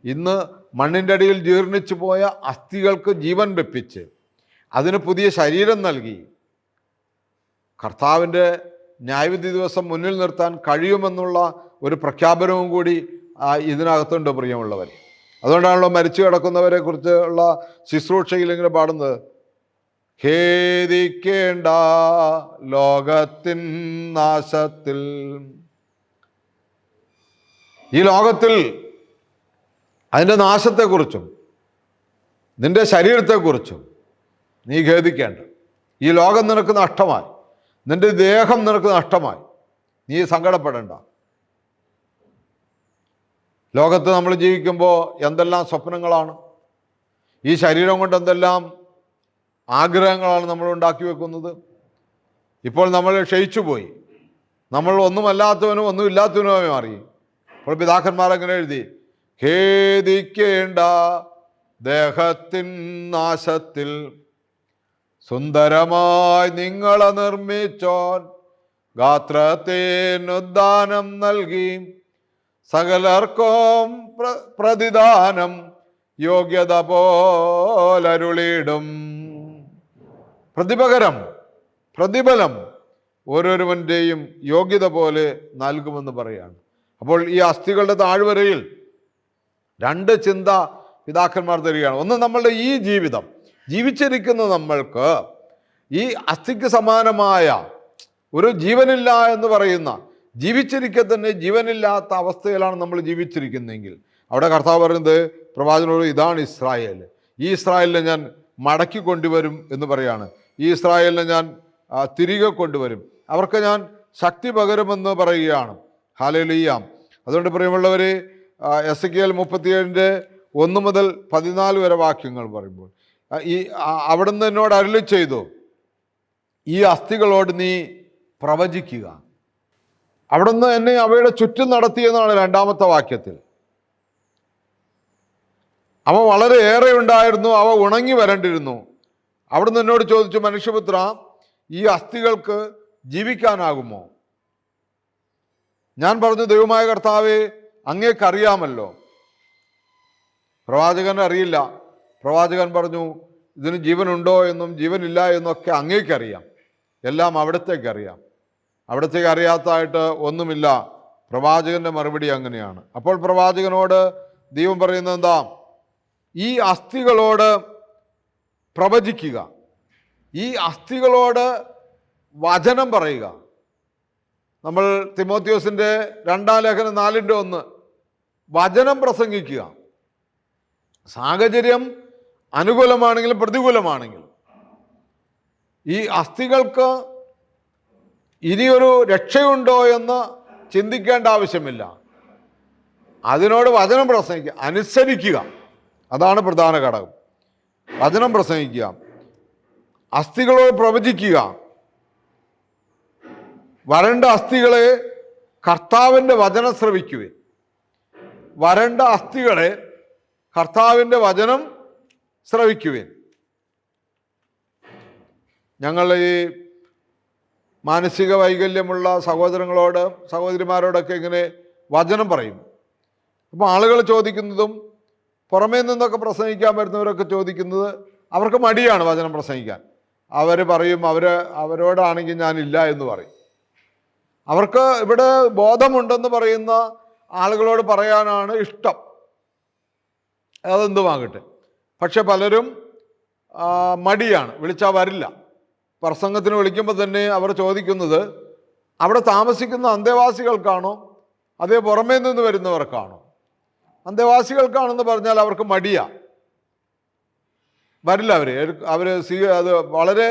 ഇന്ന് മണ്ണിൻ്റെ അടിയിൽ ജീർണിച്ചു പോയ അസ്ഥികൾക്ക് ജീവൻ വെപ്പിച്ച് അതിന് പുതിയ ശരീരം നൽകി കർത്താവിൻ്റെ ന്യായവിധി ദിവസം മുന്നിൽ നിർത്താൻ കഴിയുമെന്നുള്ള ഒരു പ്രഖ്യാപനവും കൂടി ഇതിനകത്തുണ്ട് പ്രിയമുള്ളവർ. അതുകൊണ്ടാണല്ലോ മരിച്ചു കിടക്കുന്നവരെ കുറിച്ചുള്ള ശുശ്രൂഷയിൽ ഇങ്ങനെ പാടുന്നത്: ഖേദിക്കേണ്ട ലോകത്തിൻ നാശത്തിൽ. ഈ ലോകത്തിൽ അതിൻ്റെ നാശത്തെക്കുറിച്ചും നിന്റെ ശരീരത്തെക്കുറിച്ചും നീ ഖേദിക്കേണ്ട. ഈ ലോകം നിനക്ക് നഷ്ടമായി, നിന്റെ ദേഹം നിനക്ക് നഷ്ടമായി, നീ സങ്കടപ്പെടേണ്ട. ലോകത്ത് നമ്മൾ ജീവിക്കുമ്പോൾ എന്തെല്ലാം സ്വപ്നങ്ങളാണ്, ഈ ശരീരം കൊണ്ട് എന്തെല്ലാം ആഗ്രഹങ്ങളാണ് നമ്മൾ ഉണ്ടാക്കി വെക്കുന്നത്. ഇപ്പോൾ നമ്മൾ ക്ഷയിച്ചുപോയി, നമ്മൾ ഒന്നുമല്ലാത്തവനും ഒന്നുമില്ലാത്തവനുമായി മാറി. അപ്പോൾ പിതാക്കന്മാർ എങ്ങനെ എഴുതി: ഖേദിക്കേണ്ട ദേഹത്തിൻ നാശത്തിൽ സുന്ദരമായി നിങ്ങളെ നിർമ്മിച്ചോൻ ഗാത്രത്തേനുദ്ദാനം നൽകി സകലർക്കും പ്രതിദാനം യോഗ്യത പോലരുളിടും. പ്രതിഫലം ഓരോരുവൻ്റെയും യോഗ്യത പോലെ നൽകുമെന്ന് പറയാണ്. അപ്പോൾ ഈ അസ്ഥികളുടെ താഴ്വരയിൽ 2 ചിന്ത പിതാക്കന്മാർ തരികയാണ്. ഒന്ന്, നമ്മളുടെ ഈ ജീവിതം ജീവിച്ചിരിക്കുന്ന നമ്മൾക്ക് ഈ അസ്ഥിക്ക് സമാനമായ ഒരു ജീവനില്ല എന്ന് പറയുന്ന, ജീവിച്ചിരിക്കെ തന്നെ ജീവനില്ലാത്ത അവസ്ഥയിലാണ് നമ്മൾ ജീവിച്ചിരിക്കുന്നതെങ്കിൽ അവിടെ കർത്താവ് പറയുന്നത് പ്രവാചകനോട്, ഇതാണ് ഇസ്രായേൽ, ഈ ഇസ്രായേലിനെ ഞാൻ മടക്കി കൊണ്ടുവരും എന്ന് പറയാണ്. ഈ ഇസ്രായേലിനെ ഞാൻ തിരികെ കൊണ്ടുവരും, അവർക്ക് ഞാൻ ശക്തി പകരുമെന്ന് പറയുകയാണ്. ഹല്ലേലൂയ. അതുകൊണ്ട് പ്രിയമുള്ളവർ, എസെക്കിയേൽ 37-ന്റെ 1 മുതൽ 14 വരെ വാക്യങ്ങൾ പറയുമ്പോൾ അവിടുന്ന് എന്നോട് അരുളി ചെയ്തു, ഈ അസ്ഥികളോട് നീ പ്രവചിക്കുക. അവിടുന്ന് എന്നെ അവയുടെ ചുറ്റും നടത്തിയെന്നാണ് 2-ാമത്തെ വാക്യത്തിൽ. അവ വളരെ ഏറെ ഉണ്ടായിരുന്നു, അവ ഉണങ്ങി വരണ്ടിരുന്നു. അവിടുന്ന് എന്നോട് ചോദിച്ചു, മനുഷ്യപുത്ര, ഈ അസ്ഥികൾക്ക് ജീവിക്കാനാകുമോ? ഞാൻ പറഞ്ഞു, ദൈവമായ കർത്താവേ, അങ്ങേക്കറിയാമല്ലോ. പ്രവാചകന് അറിയില്ല. പ്രവാചകൻ പറഞ്ഞു, ഇതിന് ജീവനുണ്ടോ എന്നും ജീവനില്ല എന്നൊക്കെ അങ്ങേക്കറിയാം, എല്ലാം അവിടത്തേക്കറിയാം. അവിടത്തേക്ക് അറിയാത്തതായിട്ട് ഒന്നുമില്ല. പ്രവാചകന്റെ മറുപടി അങ്ങനെയാണ്. അപ്പോൾ പ്രവാചകനോട് ദൈവം പറയുന്നത് എന്താ? ഈ അസ്ഥികളോട് പ്രവചിക്കുക, ഈ അസ്ഥികളോട് വചനം പറയുക. നമ്മൾ തിമോത്തിയോസിൻ്റെ 2-ാം ലേഖനം 4-1 വചനം പ്രസംഗിക്കുക. സാഹചര്യം അനുകൂലമാണെങ്കിലും പ്രതികൂലമാണെങ്കിലും ഈ അസ്ഥികൾക്ക് ഇനിയൊരു രക്ഷയുണ്ടോ എന്ന് ചിന്തിക്കേണ്ട ആവശ്യമില്ല. അതിനോട് വചനം പ്രസംഗിക്കുക, അനുസരിക്കുക, അതാണ് പ്രധാന ഘടകം. വചനം പ്രസംഗിക്കുക, അസ്ഥികളോട് പ്രവചിക്കുക. വരണ്ട അസ്ഥികളെ കർത്താവിൻ്റെ വചനം ശ്രവിക്കുവിൻ. വരണ്ട അസ്ഥികളെ കർത്താവിൻ്റെ വചനം ശ്രവിക്കുവിൻ. ഞങ്ങൾ ഈ മാനസിക വൈകല്യമുള്ള സഹോദരങ്ങളോട് സഹോദരിമാരോടൊക്കെ ഇങ്ങനെ വചനം പറയും. അപ്പോൾ ആളുകൾ ചോദിക്കുന്നതും പുറമേ നിന്നൊക്കെ പ്രസംഗിക്കാൻ വരുന്നവരൊക്കെ ചോദിക്കുന്നത്, അവർക്ക് മടിയാണ് വചനം പ്രസംഗിക്കാൻ. അവർ പറയും, അവരോടാണെങ്കിൽ ഞാനില്ല എന്ന് പറയും. അവർക്ക് ഇവിടെ ബോധമുണ്ടെന്ന് പറയുന്ന ആളുകളോട് പറയാനാണ് ഇഷ്ടം, അതെന്തുമാകട്ടെ. പക്ഷെ പലരും മടിയാണ്, വിളിച്ചാൽ വരില്ല. പ്രസംഗത്തിന് വിളിക്കുമ്പോൾ തന്നെ അവർ ചോദിക്കുന്നത് അവിടെ താമസിക്കുന്ന അന്തേവാസികൾക്കാണോ അതേ പുറമേ നിന്ന് വരുന്നവർക്കാണോ? അന്തേവാസികൾക്കാണെന്ന് പറഞ്ഞാൽ അവർക്ക് മടിയാണ്, വരില്ല. അത് വളരെ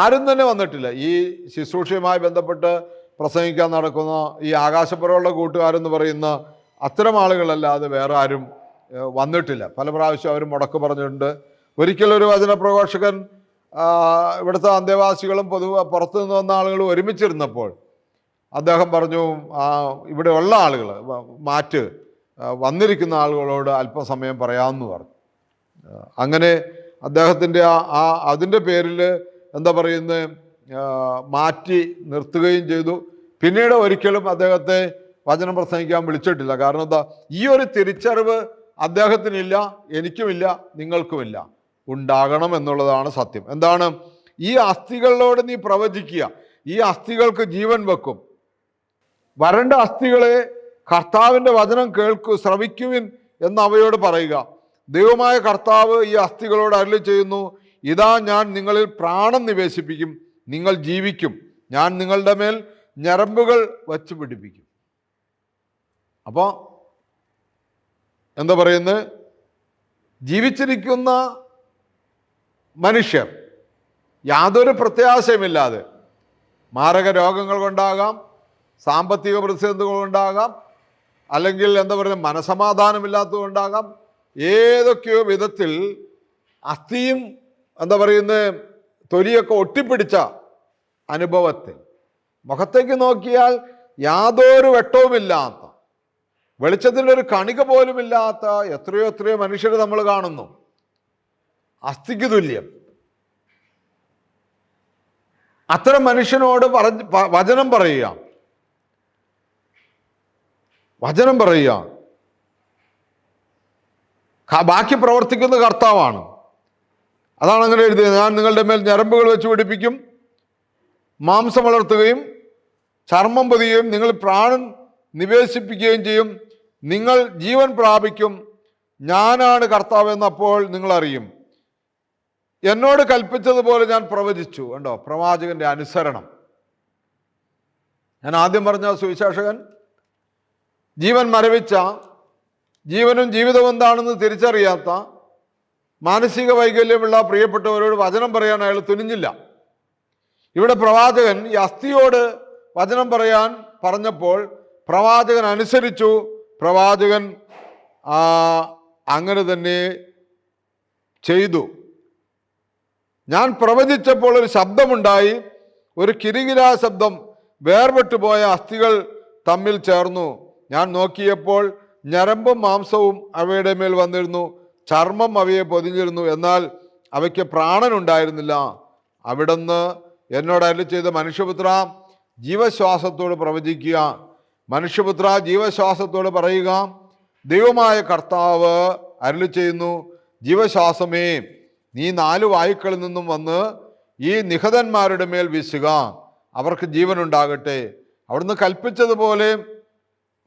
ആരും തന്നെ വന്നിട്ടില്ല. ഈ ശുശ്രൂഷയുമായി ബന്ധപ്പെട്ട് പ്രസംഗിക്കാൻ നടക്കുന്ന ഈ ആകാശപ്പുറമുള്ള കൂട്ടുകാരെന്ന് പറയുന്ന അത്തരം ആളുകളല്ലാതെ വേറെ ആരും വന്നിട്ടില്ല. പല പ്രാവശ്യം അവർ മുടക്ക് പറഞ്ഞിട്ടുണ്ട്. ഒരിക്കലൊരു വചനപ്രഘോഷകൻ ഇവിടുത്തെ അന്തേവാസികളും പുറത്തു നിന്ന് വന്ന ആളുകളും ഒരുമിച്ചിരുന്നപ്പോൾ അദ്ദേഹം പറഞ്ഞു, ഇവിടെ ഉള്ള ആളുകൾ വന്നിരിക്കുന്ന ആളുകളോട് അല്പസമയം പറയാമെന്ന് പറഞ്ഞു. അങ്ങനെ അദ്ദേഹത്തിൻ്റെ അതിൻ്റെ പേരിൽ എന്താ പറയുന്നത്, മാറ്റി നിർത്തുകയും ചെയ്തു. പിന്നീട് ഒരിക്കലും അദ്ദേഹത്തെ വചനം പ്രസംഗിക്കാൻ വിളിച്ചിട്ടില്ല. കാരണം എന്താ, ഈ ഒരു തിരിച്ചറിവ് അദ്ദേഹത്തിനില്ല, എനിക്കുമില്ല, നിങ്ങൾക്കുമില്ല. ഉണ്ടാകണം എന്നുള്ളതാണ് സത്യം. എന്താണ്? ഈ അസ്ഥികളോട് നീ പ്രവചിക്കുക, ഈ അസ്ഥികൾക്ക് ജീവൻ വെക്കും. വരണ്ട അസ്ഥികളെ കർത്താവിൻ്റെ വചനം ശ്രവിക്കുവിൻ എന്ന് അവയോട് പറയുക. ദൈവമായ കർത്താവ് ഈ അസ്ഥികളോട് അരുളി ചെയ്യുന്നു, ഇതാ ഞാൻ നിങ്ങളിൽ പ്രാണൻ നിവേശിപ്പിക്കും, നിങ്ങൾ ജീവിക്കും, ഞാൻ നിങ്ങളുടെ മേൽ ഞരമ്പുകൾ വച്ച് പിടിപ്പിക്കും. അപ്പോൾ എന്താ പറയുന്നത്, ജീവിച്ചിരിക്കുന്ന മനുഷ്യർ യാതൊരു പ്രത്യാശയുമില്ലാതെ, മാരക രോഗങ്ങൾ കൊണ്ടാകാം, സാമ്പത്തിക പ്രതിസന്ധികൾ കൊണ്ടാകാം, അല്ലെങ്കിൽ എന്താ പറയുക മനസമാധാനമില്ലാത്തതുകൊണ്ടാകാം, ഏതൊക്കെയോ വിധത്തിൽ അസ്ഥിയും എന്താ പറയുന്നത് തൊലിയൊക്കെ ഒട്ടിപ്പിടിച്ച അനുഭവത്തിൽ മുഖത്തേക്ക് നോക്കിയാൽ യാതൊരു വെട്ടവുമില്ലാത്ത, വെളിച്ചത്തിൻ്റെ ഒരു കണിക പോലുമില്ലാത്ത എത്രയോ എത്രയോ മനുഷ്യരെ നമ്മൾ കാണുന്നു. അസ്ഥിക്ക് തുല്യം. അത്തരം മനുഷ്യനോട് വചനം പറയുക, വചനം പറയുക. ബാക്കി പ്രവർത്തിക്കുന്ന കർത്താവാണ്. അതാണ് അങ്ങനെ എഴുതിയത്, ഞാൻ നിങ്ങളുടെ മേൽ ഞരമ്പുകൾ വെച്ച് പിടിപ്പിക്കും, മാംസം വളർത്തുകയും ചർമ്മം പൊതിയുകയും നിങ്ങൾ പ്രാണൻ നിവേശിപ്പിക്കുകയും ചെയ്യും, നിങ്ങൾ ജീവൻ പ്രാപിക്കും, ഞാനാണ് കർത്താവ് എന്നപ്പോൾ നിങ്ങൾ അറിയും. എന്നോട് കൽപ്പിച്ചതുപോലെ ഞാൻ പ്രവചിച്ചു. കണ്ടോ, പ്രവാചകന്റെ അനുസരണം. ഞാൻ ആദ്യം പറഞ്ഞ സുവിശേഷകൻ ജീവൻ മരവിച്ച, ജീവനും ജീവിതവും എന്താണെന്ന് തിരിച്ചറിയാത്ത, മാനസിക വൈകല്യമുള്ള പ്രിയപ്പെട്ടവരോട് വചനം പറയാൻ അയാൾ തുനിഞ്ഞില്ല. ഇവിടെ പ്രവാചകൻ ഈ അസ്ഥിയോട് വചനം പറയാൻ പറഞ്ഞപ്പോൾ പ്രവാചകൻ അനുസരിച്ചു. പ്രവാചകൻ അങ്ങനെ തന്നെ ചെയ്തു. ഞാൻ പ്രവചിച്ചപ്പോൾ ഒരു ശബ്ദമുണ്ടായി, ഒരു കിരികിരാ ശബ്ദം, വേർപെട്ടു പോയ അസ്ഥികൾ തമ്മിൽ ചേർന്നു. ഞാൻ നോക്കിയപ്പോൾ ഞരമ്പും മാംസവും അവയുടെ മേൽ വന്നിരുന്നു, ചർമ്മം അവയെ പൊതിഞ്ഞിരുന്നു, എന്നാൽ അവയ്ക്ക് പ്രാണനുണ്ടായിരുന്നില്ല. അവിടുന്ന് എന്നോട് അരുളി ചെയ്ത, മനുഷ്യപുത്ര ജീവശ്വാസത്തോട് പ്രവചിക്കുക, മനുഷ്യപുത്ര ജീവശ്വാസത്തോട് പറയുക, ദൈവമായ കർത്താവ് അരുളി ചെയ്യുന്നു, ജീവശ്വാസമേ നീ 4 വായുക്കളിൽ നിന്നും വന്ന് ഈ നിഹതന്മാരുടെ മേൽ വീശുക, അവർക്ക് ജീവനുണ്ടാകട്ടെ. അവിടുന്ന് കൽപ്പിച്ചതുപോലെ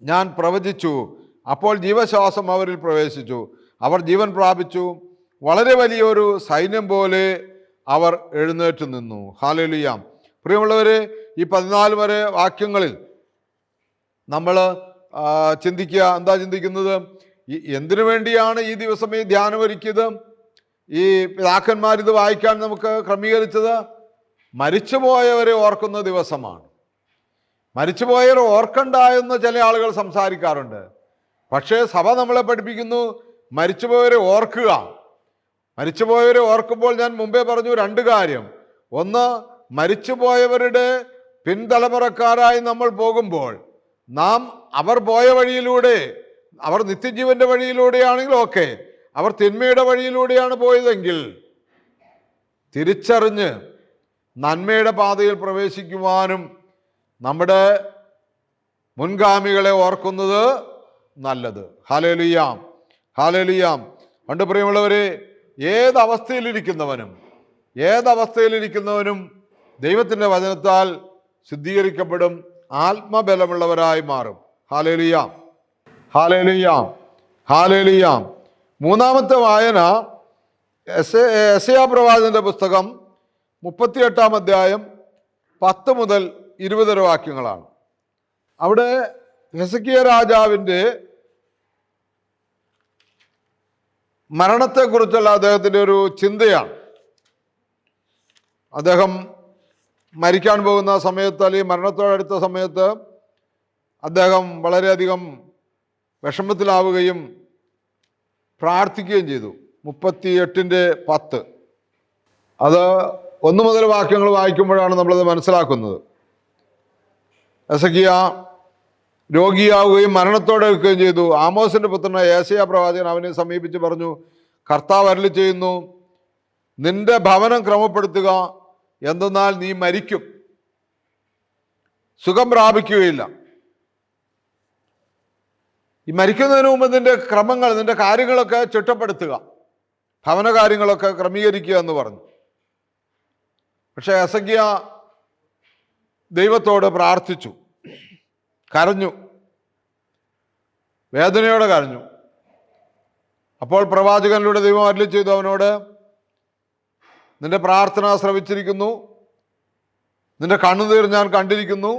ഞാൻ പ്രവചിച്ചു, അപ്പോൾ ജീവശ്വാസം അവരിൽ പ്രവേശിച്ചു, അവർ ജീവൻ പ്രാപിച്ചു, വളരെ വലിയൊരു സൈന്യം പോലെ അവർ എഴുന്നേറ്റ് നിന്നു. ഹല്ലേലൂയ. പ്രിയമുള്ളവരെ, ഈ 14 വരെ വാക്യങ്ങളിൽ നമ്മൾ ചിന്തിക്കുക. എന്താ ചിന്തിക്കുന്നത്? എന്തിനു വേണ്ടിയാണ് ഈ ദിവസം ഈ ധ്യാനം ഒരുക്കിയത്? ഈ പിതാക്കന്മാരിത് വായിക്കാൻ നമുക്ക് ക്രമീകരിച്ചത് മരിച്ചുപോയവരെ ഓർക്കുന്ന ദിവസമാണ്. മരിച്ചുപോയവരെ ഓർക്കണ്ട എന്ന് ചില ആളുകൾ സംസാരിക്കാറുണ്ട്. പക്ഷേ സഭ നമ്മളെ പഠിപ്പിക്കുന്നു മരിച്ചുപോയവരെ ഓർക്കുക. മരിച്ചുപോയവരെ ഓർക്കുമ്പോൾ ഞാൻ മുമ്പേ പറഞ്ഞു രണ്ട് കാര്യം. ഒന്ന്, മരിച്ചുപോയവരുടെ പിൻതലമുറക്കാരായി നമ്മൾ പോകുമ്പോൾ നാം അവർ പോയ വഴിയിലൂടെ, അവർ നിത്യജീവന്റെ വഴിയിലൂടെയാണെങ്കിൽ ഓക്കെ, അവർ തിന്മയുടെ വഴിയിലൂടെയാണ് പോയതെങ്കിൽ തിരിച്ചറിഞ്ഞ് നന്മയുടെ പാതയിൽ പ്രവേശിക്കുവാനും നമ്മുടെ മുൻഗാമികളെ ഓർക്കുന്നത് നല്ലത്. Hallelujah, hallelujah. പണ്ട് പ്രിയമുള്ളവരെ, ഏതവസ്ഥയിലിരിക്കുന്നവനും ദൈവത്തിൻ്റെ വചനത്താൽ ശുദ്ധീകരിക്കപ്പെടും, ആത്മബലമുള്ളവരായി മാറും. Hallelujah, hallelujah, hallelujah. മൂന്നാമത്തെ വായന യെശയ്യാ പ്രവാചകന്റെ പുസ്തകം 38-ാം അധ്യായം 10 മുതൽ 20 വരെ വാക്യങ്ങളാണ്. അവിടെ ഹെസക്കിയ രാജാവിൻ്റെ മരണത്തെക്കുറിച്ചുള്ള അദ്ദേഹത്തിൻ്റെ ഒരു ചിന്തയാണ്. അദ്ദേഹം മരിക്കാൻ പോകുന്ന സമയത്ത്, അല്ലെങ്കിൽ മരണത്തോടടുത്ത സമയത്ത് അദ്ദേഹം വളരെയധികം വിഷമത്തിലാവുകയും പ്രാർത്ഥിക്കുകയും ചെയ്തു. 38:10 അത് 1 മുതൽ വാക്യങ്ങൾ വായിക്കുമ്പോഴാണ് നമ്മളത് മനസ്സിലാക്കുന്നത്. ഹെസക്കിയ രോഗിയാവുകയും മരണത്തോടെടുക്കുകയും ചെയ്തു. ആമോസിന്റെ പുത്രനായ യെശയ്യാ പ്രവാചകൻ അവനെ സമീപിച്ച് പറഞ്ഞു, കർത്താവ് അരുളി ചെയ്യുന്നു, നിന്റെ ഭവനം ക്രമപ്പെടുത്തുക, എന്തെന്നാൽ നീ മരിക്കും, സുഖം പ്രാപിക്കുകയില്ല. ഈ മരിക്കുന്നതിന് മുമ്പ് നിന്റെ ക്രമങ്ങൾ, നിന്റെ കാര്യങ്ങളൊക്കെ ചിട്ടപ്പെടുത്തുക, ഭവന കാര്യങ്ങളൊക്കെ ക്രമീകരിക്കുക എന്ന് പറഞ്ഞു. പക്ഷെ ഹെസക്കിയ ദൈവത്തോട് പ്രാർത്ഥിച്ചു, കരഞ്ഞു, വേദനയോടെ കരഞ്ഞു. അപ്പോൾ പ്രവാചകനിലൂടെ ദൈവം അരുളി ചെയ്തു അവനോട്, നിന്റെ പ്രാർത്ഥന ശ്രവിച്ചിരിക്കുന്നു, നിന്റെ കണ്ണുനീർ ഞാൻ കണ്ടിരിക്കുന്നു.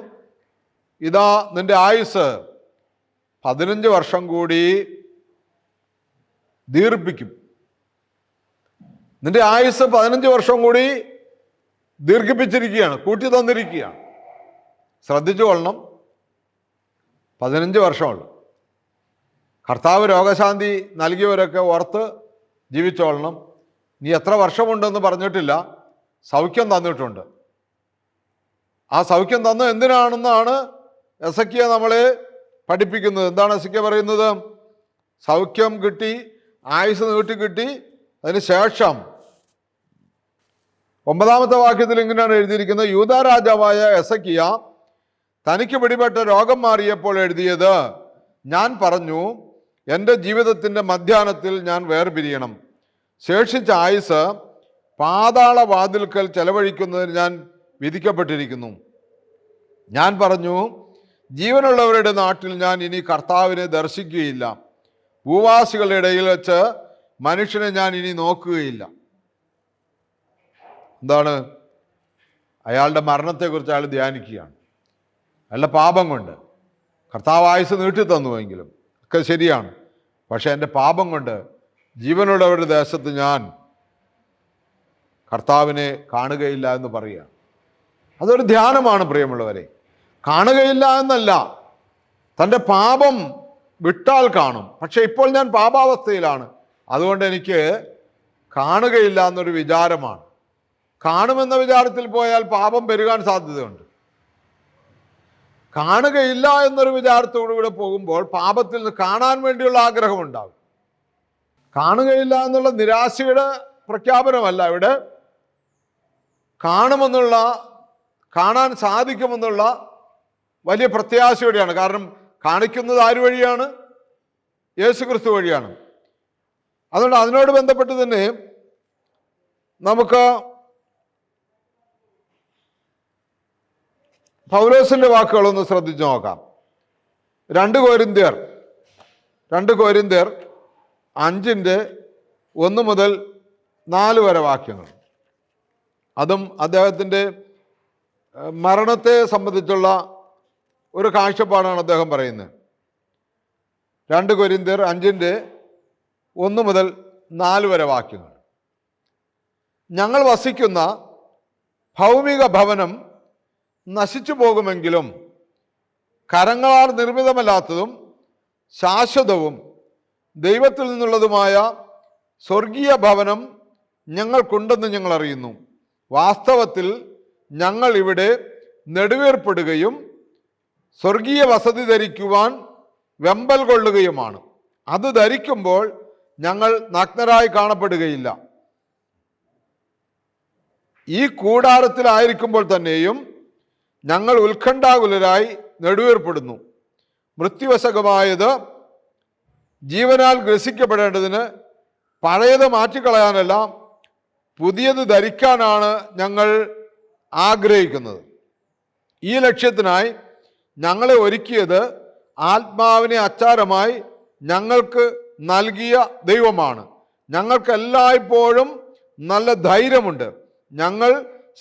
ഇതാ നിന്റെ ആയുസ് 15 വർഷം കൂടി ദീർഘിപ്പിക്കും. നിന്റെ ആയുസ് 15 വർഷം കൂടി ദീർഘിപ്പിച്ചിരിക്കുകയാണ്, കൂട്ടി തന്നിരിക്കുകയാണ്. ശ്രദ്ധിച്ചു കൊള്ളണം, 15 വർഷമുള്ളൂ. കർത്താവ് രോഗശാന്തി നൽകിയവരൊക്കെ ഓർത്ത് ജീവിച്ചോളണം. നീ എത്ര വർഷമുണ്ടെന്ന് പറഞ്ഞിട്ടില്ല, സൗഖ്യം തന്നിട്ടുണ്ട്. ആ സൗഖ്യം തന്നത് എന്തിനാണെന്നാണ് ഹെസക്കിയ നമ്മളെ പഠിപ്പിക്കുന്നത്. എന്താണ് ഹെസക്കിയ പറയുന്നത്? സൗഖ്യം കിട്ടി, ആയുസ് നീട്ടി കിട്ടി. അതിന് ശേഷം 9-ാമത്തെ വാക്യത്തിൽ ഇങ്ങനെയാണ് എഴുതിയിരിക്കുന്നത്, യൂദാ രാജാവായ ഹെസക്കിയ തനിക്ക് പിടിപെട്ട രോഗം മാറിയപ്പോൾ എഴുതിയത്, ഞാൻ പറഞ്ഞു, എൻ്റെ ജീവിതത്തിൻ്റെ മധ്യാഹ്നത്തിൽ ഞാൻ വേർപിരിയണം. ശേഷിച്ച ആയുസ് പാതാള വാതിൽക്കൽ ചെലവഴിക്കുന്നതിന് ഞാൻ വിധിക്കപ്പെട്ടിരിക്കുന്നു. ഞാൻ പറഞ്ഞു, ജീവനുള്ളവരുടെ നാട്ടിൽ ഞാൻ ഇനി കർത്താവിനെ ദർശിക്കുകയില്ല. ഭൂവാസികളുടെ ഇടയിൽ വെച്ച് മനുഷ്യനെ ഞാൻ ഇനി നോക്കുകയില്ല. എന്താണ്? അയാളുടെ മരണത്തെക്കുറിച്ച് അയാൾ ധ്യാനിക്കുകയാണ്. അയാളുടെ പാപം കൊണ്ട്. കർത്താവ് ആയുസ് നീട്ടിത്തന്നുവെങ്കിലും ഒക്കെ ശരിയാണ്, പക്ഷെ എൻ്റെ പാപം കൊണ്ട് ജീവനുള്ളവരുടെ ദേശത്ത് ഞാൻ കർത്താവിനെ കാണുകയില്ല എന്ന് പറയുക. അതൊരു ധ്യാനമാണ് പ്രിയമുള്ളവരെ. കാണുകയില്ല എന്നല്ല, തൻ്റെ പാപം വിട്ടാൽ കാണും. പക്ഷെ ഇപ്പോൾ ഞാൻ പാപാവസ്ഥയിലാണ്, അതുകൊണ്ട് എനിക്ക് കാണുകയില്ല എന്നൊരു വിചാരമാണ്. കാണുമെന്ന വിചാരത്തിൽ പോയാൽ പാപം പെരുകാൻ സാധ്യതയുണ്ട്. കാണുകയില്ല എന്നൊരു വിചാരത്തോടുകൂടെ പോകുമ്പോൾ പാപത്തിൽ നിന്ന് കാണാൻ വേണ്ടിയുള്ള ആഗ്രഹം ഉണ്ടാകും. കാണുകയില്ല എന്നുള്ള നിരാശയുടെ പ്രഖ്യാപനമല്ല ഇവിടെ, കാണാൻ സാധിക്കുമെന്നുള്ള വലിയ പ്രത്യാശയോടെയാണ്. കാരണം കാണിക്കുന്നത് ആര് വഴിയാണ്? യേശുക്രിസ്തു വഴിയാണ്. അതുകൊണ്ട് അതിനോട് ബന്ധപ്പെട്ട് തന്നെ നമുക്ക് പൗലോസിന്റെ വാക്കുകളൊന്ന് ശ്രദ്ധിച്ചു നോക്കാം. 2 കൊരിന്ത്യർ 5:1 മുതൽ 4 വരെ വാക്യങ്ങൾ. അതും അദ്ദേഹത്തിൻ്റെ മരണത്തെ സംബന്ധിച്ചുള്ള ഒരു കാഴ്ചപ്പാടാണ് അദ്ദേഹം പറയുന്നത്. 2 കൊരിന്ത്യർ 5:1 മുതൽ 4 വരെ വാക്യങ്ങൾ. ഞങ്ങൾ വസിക്കുന്ന ഭൗമിക ഭവനം നശിച്ചു പോകുമെങ്കിലും കരങ്ങളാൽ നിർമ്മിതമല്ലാത്തതും ശാശ്വതവും ദൈവത്തിൽ നിന്നുള്ളതുമായ സ്വർഗീയ ഭവനം ഞങ്ങൾക്കുണ്ടെന്ന് ഞങ്ങൾ അറിയുന്നു. വാസ്തവത്തിൽ ഞങ്ങൾ ഇവിടെ നെടുവേർപ്പെടുകയും സ്വർഗീയ വസതി ധരിക്കുവാൻ വെമ്പൽ കൊള്ളുകയുമാണ്. അത് ധരിക്കുമ്പോൾ ഞങ്ങൾ നഗ്നരായി കാണപ്പെടുകയില്ല. ഈ കൂടാരത്തിലായിരിക്കുമ്പോൾ തന്നെയും ഞങ്ങൾ ഉത്കണ്ഠാകുലരായി നെടുവേർപ്പെടുന്നു. മൃത്യുവശകമായത് ജീവനാൽ ഗ്രസിക്കപ്പെടേണ്ടതിന് പഴയത് മാറ്റിക്കളയാനല്ല, പുതിയത് ധരിക്കാനാണ് ഞങ്ങൾ ആഗ്രഹിക്കുന്നത്. ഈ ലക്ഷ്യത്തിനായി ഞങ്ങളെ ഒരുക്കിയത് ആത്മാവിനെ അച്ചാരമായി ഞങ്ങൾക്ക് നൽകിയ ദൈവമാണ്. ഞങ്ങൾക്ക് എല്ലായ്പ്പോഴും നല്ല ധൈര്യമുണ്ട്. ഞങ്ങൾ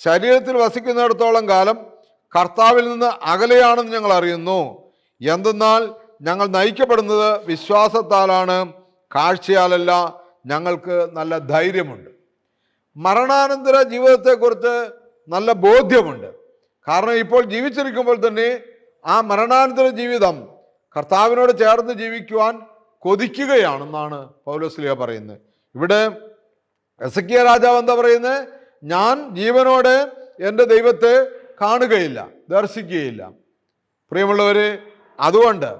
ശരീരത്തിൽ വസിക്കുന്നിടത്തോളം കാലം കർത്താവിൽ നിന്ന് അകലെയാണെന്ന് ഞങ്ങൾ അറിയുന്നു. എന്തെന്നാൽ ഞങ്ങൾ നയിക്കപ്പെടുന്നത് വിശ്വാസത്താലാണ്, കാഴ്ചയാലല്ല. ഞങ്ങൾക്ക് നല്ല ധൈര്യമുണ്ട്. മരണാനന്തര ജീവിതത്തെക്കുറിച്ച് നല്ല ബോധ്യമുണ്ട്. കാരണം ഇപ്പോൾ ജീവിച്ചിരിക്കുമ്പോൾ തന്നെ ആ മരണാനന്തര ജീവിതം കർത്താവിനോട് ചേർന്ന് ജീവിക്കുവാൻ കൊതിക്കുകയാണെന്നാണ് പൗലോസ്ലീഹ പറയുന്നത്. ഇവിടെ എസെക്കിയാ രാജാവ് എന്താ പറയുന്നത്? ഞാൻ ജീവനോടെ എൻ്റെ ദൈവത്തെ കാണുകയില്ല, ദർശിക്കുകയില്ല. പ്രിയമുള്ളവരെ, അതുകൊണ്ട്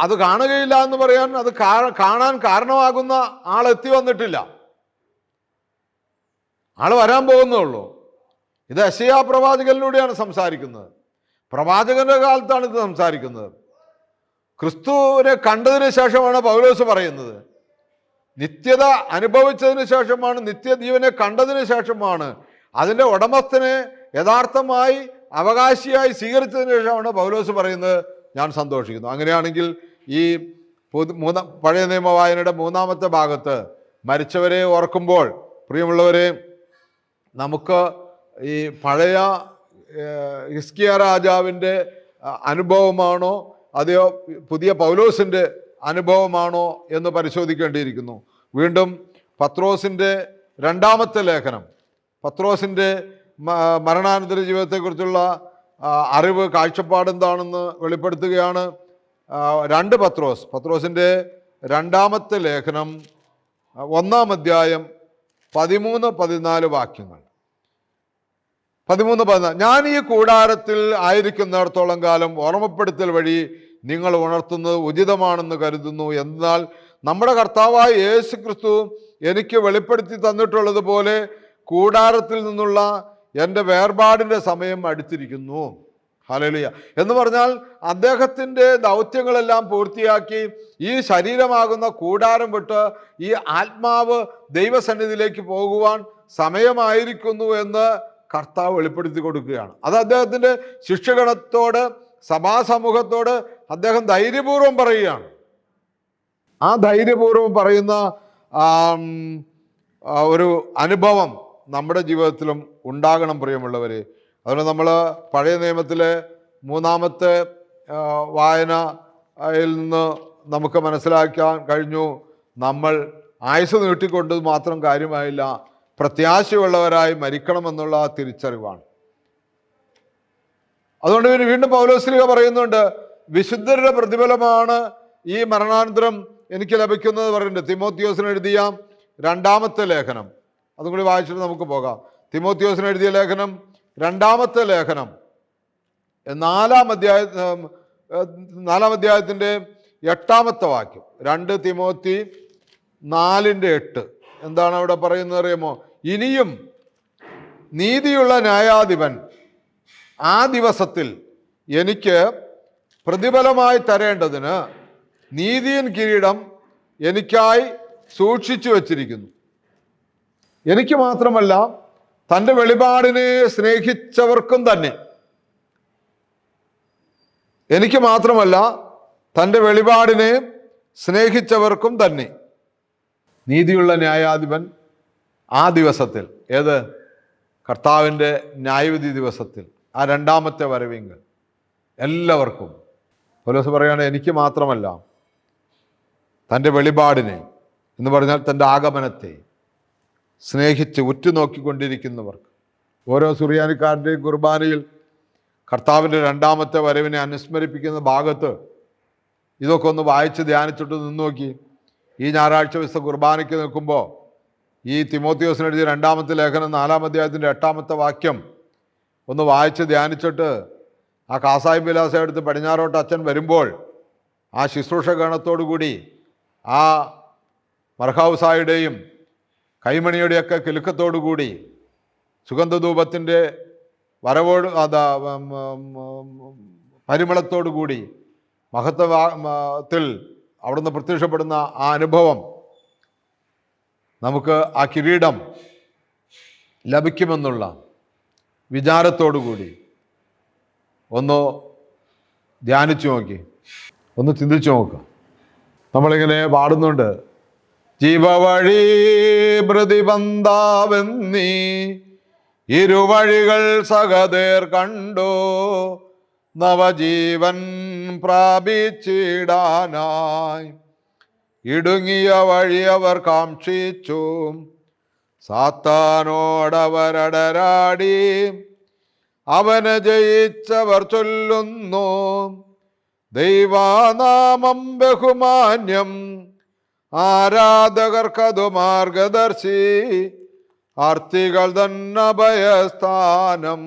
അത് കാണുകയില്ല എന്ന് പറയാൻ, അത് കാണാൻ കാരണമാകുന്ന ആളെത്തി വന്നിട്ടില്ല. ആള് വരാൻ പോകുന്നുള്ളൂ. ഇത് യെശയ്യാ പ്രവാചകനിലൂടെയാണ് സംസാരിക്കുന്നത്. പ്രവാചകന്റെ കാലത്താണ് ഇത് സംസാരിക്കുന്നത്. ക്രിസ്തുവിനെ കണ്ടതിന് ശേഷമാണ് പൗലോസ് പറയുന്നത്. നിത്യത അനുഭവിച്ചതിന് ശേഷമാണ്, നിത്യജീവനെ കണ്ടതിന് ശേഷമാണ്, അതിൻ്റെ ഉടമസ്ഥനെ യഥാർത്ഥമായി അവകാശിയായി സ്വീകരിച്ചതിന് ശേഷമാണ് പൗലോസ് പറയുന്നത് ഞാൻ സന്തോഷിക്കുന്നു. അങ്ങനെയാണെങ്കിൽ ഈ പഴയ നിയമ വായനയുടെ 3-ാമത്തെ ഭാഗത്ത് മരിച്ചവരെ ഓർക്കുമ്പോൾ, പ്രിയമുള്ളവരെ, നമുക്ക് ഈ പഴയ ഹിസ്കിയാ രാജാവിൻ്റെ അനുഭവമാണോ അതെയോ പുതിയ പൗലോസിൻ്റെ അനുഭവമാണോ എന്ന് പരിശോധിക്കേണ്ടിയിരിക്കുന്നു. വീണ്ടും പത്രോസിൻ്റെ 2-ാമത്തെ ലേഖനം, പത്രോസിൻ്റെ മരണാനന്തര ജീവിതത്തെക്കുറിച്ചുള്ള അറിവ്, കാഴ്ചപ്പാട് എന്താണെന്ന് വെളിപ്പെടുത്തുകയാണ്. 2 പത്രോസിൻ്റെ 2-ാമത്തെ ലേഖനം 1-ാം അധ്യായം 13-14 വാക്യങ്ങൾ. 13-14 ഞാൻ ഈ കൂടാരത്തിൽ ആയിരിക്കുന്നിടത്തോളം കാലം ഓർമ്മപ്പെടുത്തൽ വഴി നിങ്ങൾ ഉണർത്തുന്നത് ഉചിതമാണെന്ന് കരുതുന്നു. എന്നാൽ നമ്മുടെ കർത്താവായ യേശു ക്രിസ്തു എനിക്ക് വെളിപ്പെടുത്തി തന്നിട്ടുള്ളതുപോലെ കൂടാരത്തിൽ നിന്നുള്ള എൻ്റെ വേർപാടിൻ്റെ സമയം അടുത്തിരിക്കുന്നു. ഹല്ലേലൂയ. എന്ന് പറഞ്ഞാൽ അദ്ദേഹത്തിൻ്റെ ദൗത്യങ്ങളെല്ലാം പൂർത്തിയാക്കി ഈ ശരീരമാകുന്ന കൂടാരം വിട്ട് ഈ ആത്മാവ് ദൈവസന്നിധിയിലേക്ക് പോകുവാൻ സമയമായിരിക്കുന്നു എന്ന് കർത്താവ് വെളിപ്പെടുത്തി കൊടുക്കുകയാണ്. അത് അദ്ദേഹത്തിൻ്റെ ശിഷ്യഗണത്തോട്, സഭാസമൂഹത്തോട് അദ്ദേഹം ധൈര്യപൂർവ്വം പറയുകയാണ്. ആ ധൈര്യപൂർവ്വം പറയുന്ന ഒരു അനുഭവം നമ്മുടെ ജീവിതത്തിലും ഉണ്ടാകണം, പ്രിയമുള്ളവരെ. അതുകൊണ്ട് നമ്മൾ പഴയ നിയമത്തിലെ 3-ാമത്തെ വായനയിൽ നിന്ന് നമുക്ക് മനസ്സിലാക്കാൻ കഴിഞ്ഞു, നമ്മൾ ആയുസ് നീട്ടിക്കൊണ്ട് മാത്രം കാര്യമായില്ല, പ്രത്യാശയുള്ളവരായി മരിക്കണമെന്നുള്ള തിരിച്ചറിവാണ്. അതുകൊണ്ട് പിന്നെ വീണ്ടും പൗലോസ്ലീഹ പറയുന്നുണ്ട്, വിശുദ്ധരുടെ പ്രതിഫലമാണ് ഈ മരണാനന്തരം എനിക്ക് ലഭിക്കുന്നത് പറയുന്നുണ്ട്. തിമോത്തിയോസിന് എഴുതിയ 2-ാമത്തെ ലേഖനം, അതും കൂടി വായിച്ചിട്ട് നമുക്ക് പോകാം. തിമോത്തിയോസിന് എഴുതിയ ലേഖനം, 2-ാമത്തെ ലേഖനം, 4-ാം അധ്യായത്തിൻ്റെ 8-ാമത്തെ വാക്യം. 2 തിമോത്തി 4:8 എന്താണ് അവിടെ പറയുന്നത് അറിയാമോ? ഇനിയും നീതിയുള്ള ന്യായാധിപൻ ആ ദിവസത്തിൽ എനിക്ക് പ്രതിഫലമായി തരേണ്ടതിന് നീതിയിൻ കിരീടം എനിക്കായി സൂക്ഷിച്ചു വച്ചിരിക്കുന്നു. എനിക്ക് മാത്രമല്ല, തൻ്റെ വെളിപാടിനെ സ്നേഹിച്ചവർക്കും തന്നെ. എനിക്ക് മാത്രമല്ല, തൻ്റെ വെളിപാടിനെ സ്നേഹിച്ചവർക്കും തന്നെ നീതിയുള്ള ന്യായാധിപൻ ആ ദിവസത്തിൽ, ഏത്? കർത്താവിൻ്റെ ന്യായവിധി ദിവസത്തിൽ, ആ 2-ാമത്തെ വരവിങ്കൽ എല്ലാവർക്കും. പൗലോസ് പറയുകയാണ്, എനിക്ക് മാത്രമല്ല, തൻ്റെ വെളിപാടിനെ എന്ന് പറഞ്ഞാൽ തൻ്റെ ആഗമനത്തെ സ്നേഹിച്ച് ഉറ്റുനോക്കിക്കൊണ്ടിരിക്കുന്നവർക്ക്. ഓരോ ഇതൊക്കെ ഒന്ന് വായിച്ച് ധ്യാനിച്ചിട്ട് നിന്ന് നോക്കി. ഈ ഞായറാഴ്ച വിശുദ്ധ കുർബാനയ്ക്ക് നിൽക്കുമ്പോൾ ഈ തിമോത്തിയോസിന് എഴുതിയ 2-ാമത്തെ ലേഖനം 4-ാം അധ്യായത്തിൻ്റെ 8-ാമത്തെ വാക്യം ഒന്ന് വായിച്ച് ധ്യാനിച്ചിട്ട് ആ കാസായി ബിലാസ എടുത്ത് പടിഞ്ഞാറോട്ട് അച്ഛൻ വരുമ്പോൾ ആ ശുശ്രൂഷ ഗണത്തോടു കൂടി ആ മർഹൗസായുടെയും കൈമണിയുടെയൊക്കെ കിലുക്കത്തോടു കൂടി സുഗന്ധധൂപത്തിൻ്റെ വരവോട് പരിമളത്തോടു കൂടി മഹത്വത്തിൽ അവിടുന്ന് പ്രത്യക്ഷപ്പെടുന്ന ആ അനുഭവം നമുക്ക് ആ കിരീടം ലഭിക്കുമെന്നുള്ള വിചാരത്തോടു കൂടി ഒന്ന് ധ്യാനിച്ചു നോക്കി, ഒന്ന് ചിന്തിച്ചു നോക്കുക. നമ്മളിങ്ങനെ പാടുന്നുണ്ട്, ജീവവഴി പ്രതിബന്ധാവെന്നീ ഇരുവഴികൾ സഹദേർ കണ്ടു, നവജീവൻ പ്രാപിച്ചിടാനായി ഇടുങ്ങിയ വഴി അവർ കാക്ഷിച്ചു, സാത്താനോടവരടരാടി അവനെ ജയിച്ചവർ ചൊല്ലുന്നു, ദൈവനാമം ബഹുമാന്യം ആരാധകർക്കതു മാർഗദർശി, ആർത്തികൾ തന്നെ അഭയസ്ഥാനം.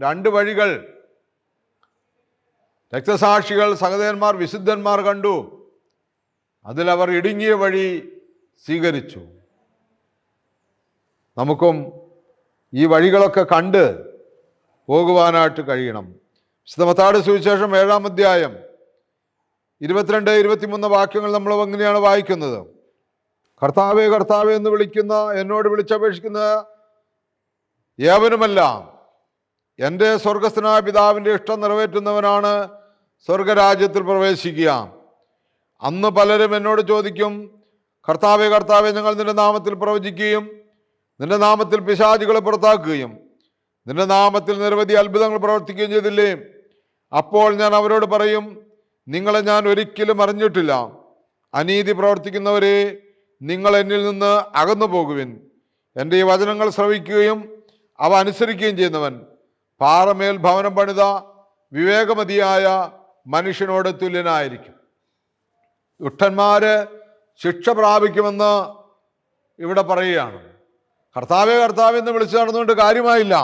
2 വഴികൾ രക്തസാക്ഷികൾ, സഹോദരന്മാർ, വിശുദ്ധന്മാർ കണ്ടു. അതിലവർ ഇടുങ്ങിയ വഴി സ്വീകരിച്ചു. നമുക്കും ഈ വഴികളൊക്കെ കണ്ട് പോകുവാനായിട്ട് കഴിയണം. വിശുദ്ധ മത്തായിയുടെ സുവിശേഷം 7-ാം അധ്യായം 22-23 വാക്യങ്ങൾ നമ്മൾ എങ്ങനെയാണ് വായിക്കുന്നത്? കർത്താവേ കർത്താവേ എന്ന് വിളിക്കുന്ന, എന്നോട് വിളിച്ചപേക്ഷിക്കുന്ന ഏവനുമെല്ലാം എൻ്റെ സ്വർഗസ്ഥനായ പിതാവിൻ്റെ ഇഷ്ടം നിറവേറ്റുന്നവനാണ് സ്വർഗരാജ്യത്തിൽ പ്രവേശിക്കുക. അന്ന് പലരും എന്നോട് ചോദിക്കും, കർത്താവേ കർത്താവേ, ഞങ്ങൾ നിന്റെ നാമത്തിൽ പ്രവചിക്കുകയും നിന്റെ നാമത്തിൽ പിശാചുകളെ പുറത്താക്കുകയും നിന്റെ നാമത്തിൽ നിരവധി അത്ഭുതങ്ങൾ പ്രവർത്തിക്കുകയും ചെയ്തില്ലേ? അപ്പോൾ ഞാൻ അവരോട് പറയും, നിങ്ങളെ ഞാൻ ഒരിക്കലും അറിഞ്ഞിട്ടില്ല. അനീതി പ്രവർത്തിക്കുന്നവരെ, നിങ്ങൾ എന്നിൽ നിന്ന് അകന്നു പോകുവിൻ. എൻ്റെ ഈ വചനങ്ങൾ ശ്രവിക്കുകയും അവ അനുസരിക്കുകയും ചെയ്യുന്നവൻ പാറമേൽ ഭവനം പണിത വിവേകമതിയായ മനുഷ്യനോട് തുല്യനായിരിക്കും. ദുഷ്ടന്മാര് ശിക്ഷ പ്രാപിക്കുമെന്ന് ഇവിടെ പറയുകയാണ്. കർത്താവേ കർത്താവേ എന്ന് വിളിച്ചു നടന്നുകൊണ്ട് കാര്യമായില്ല.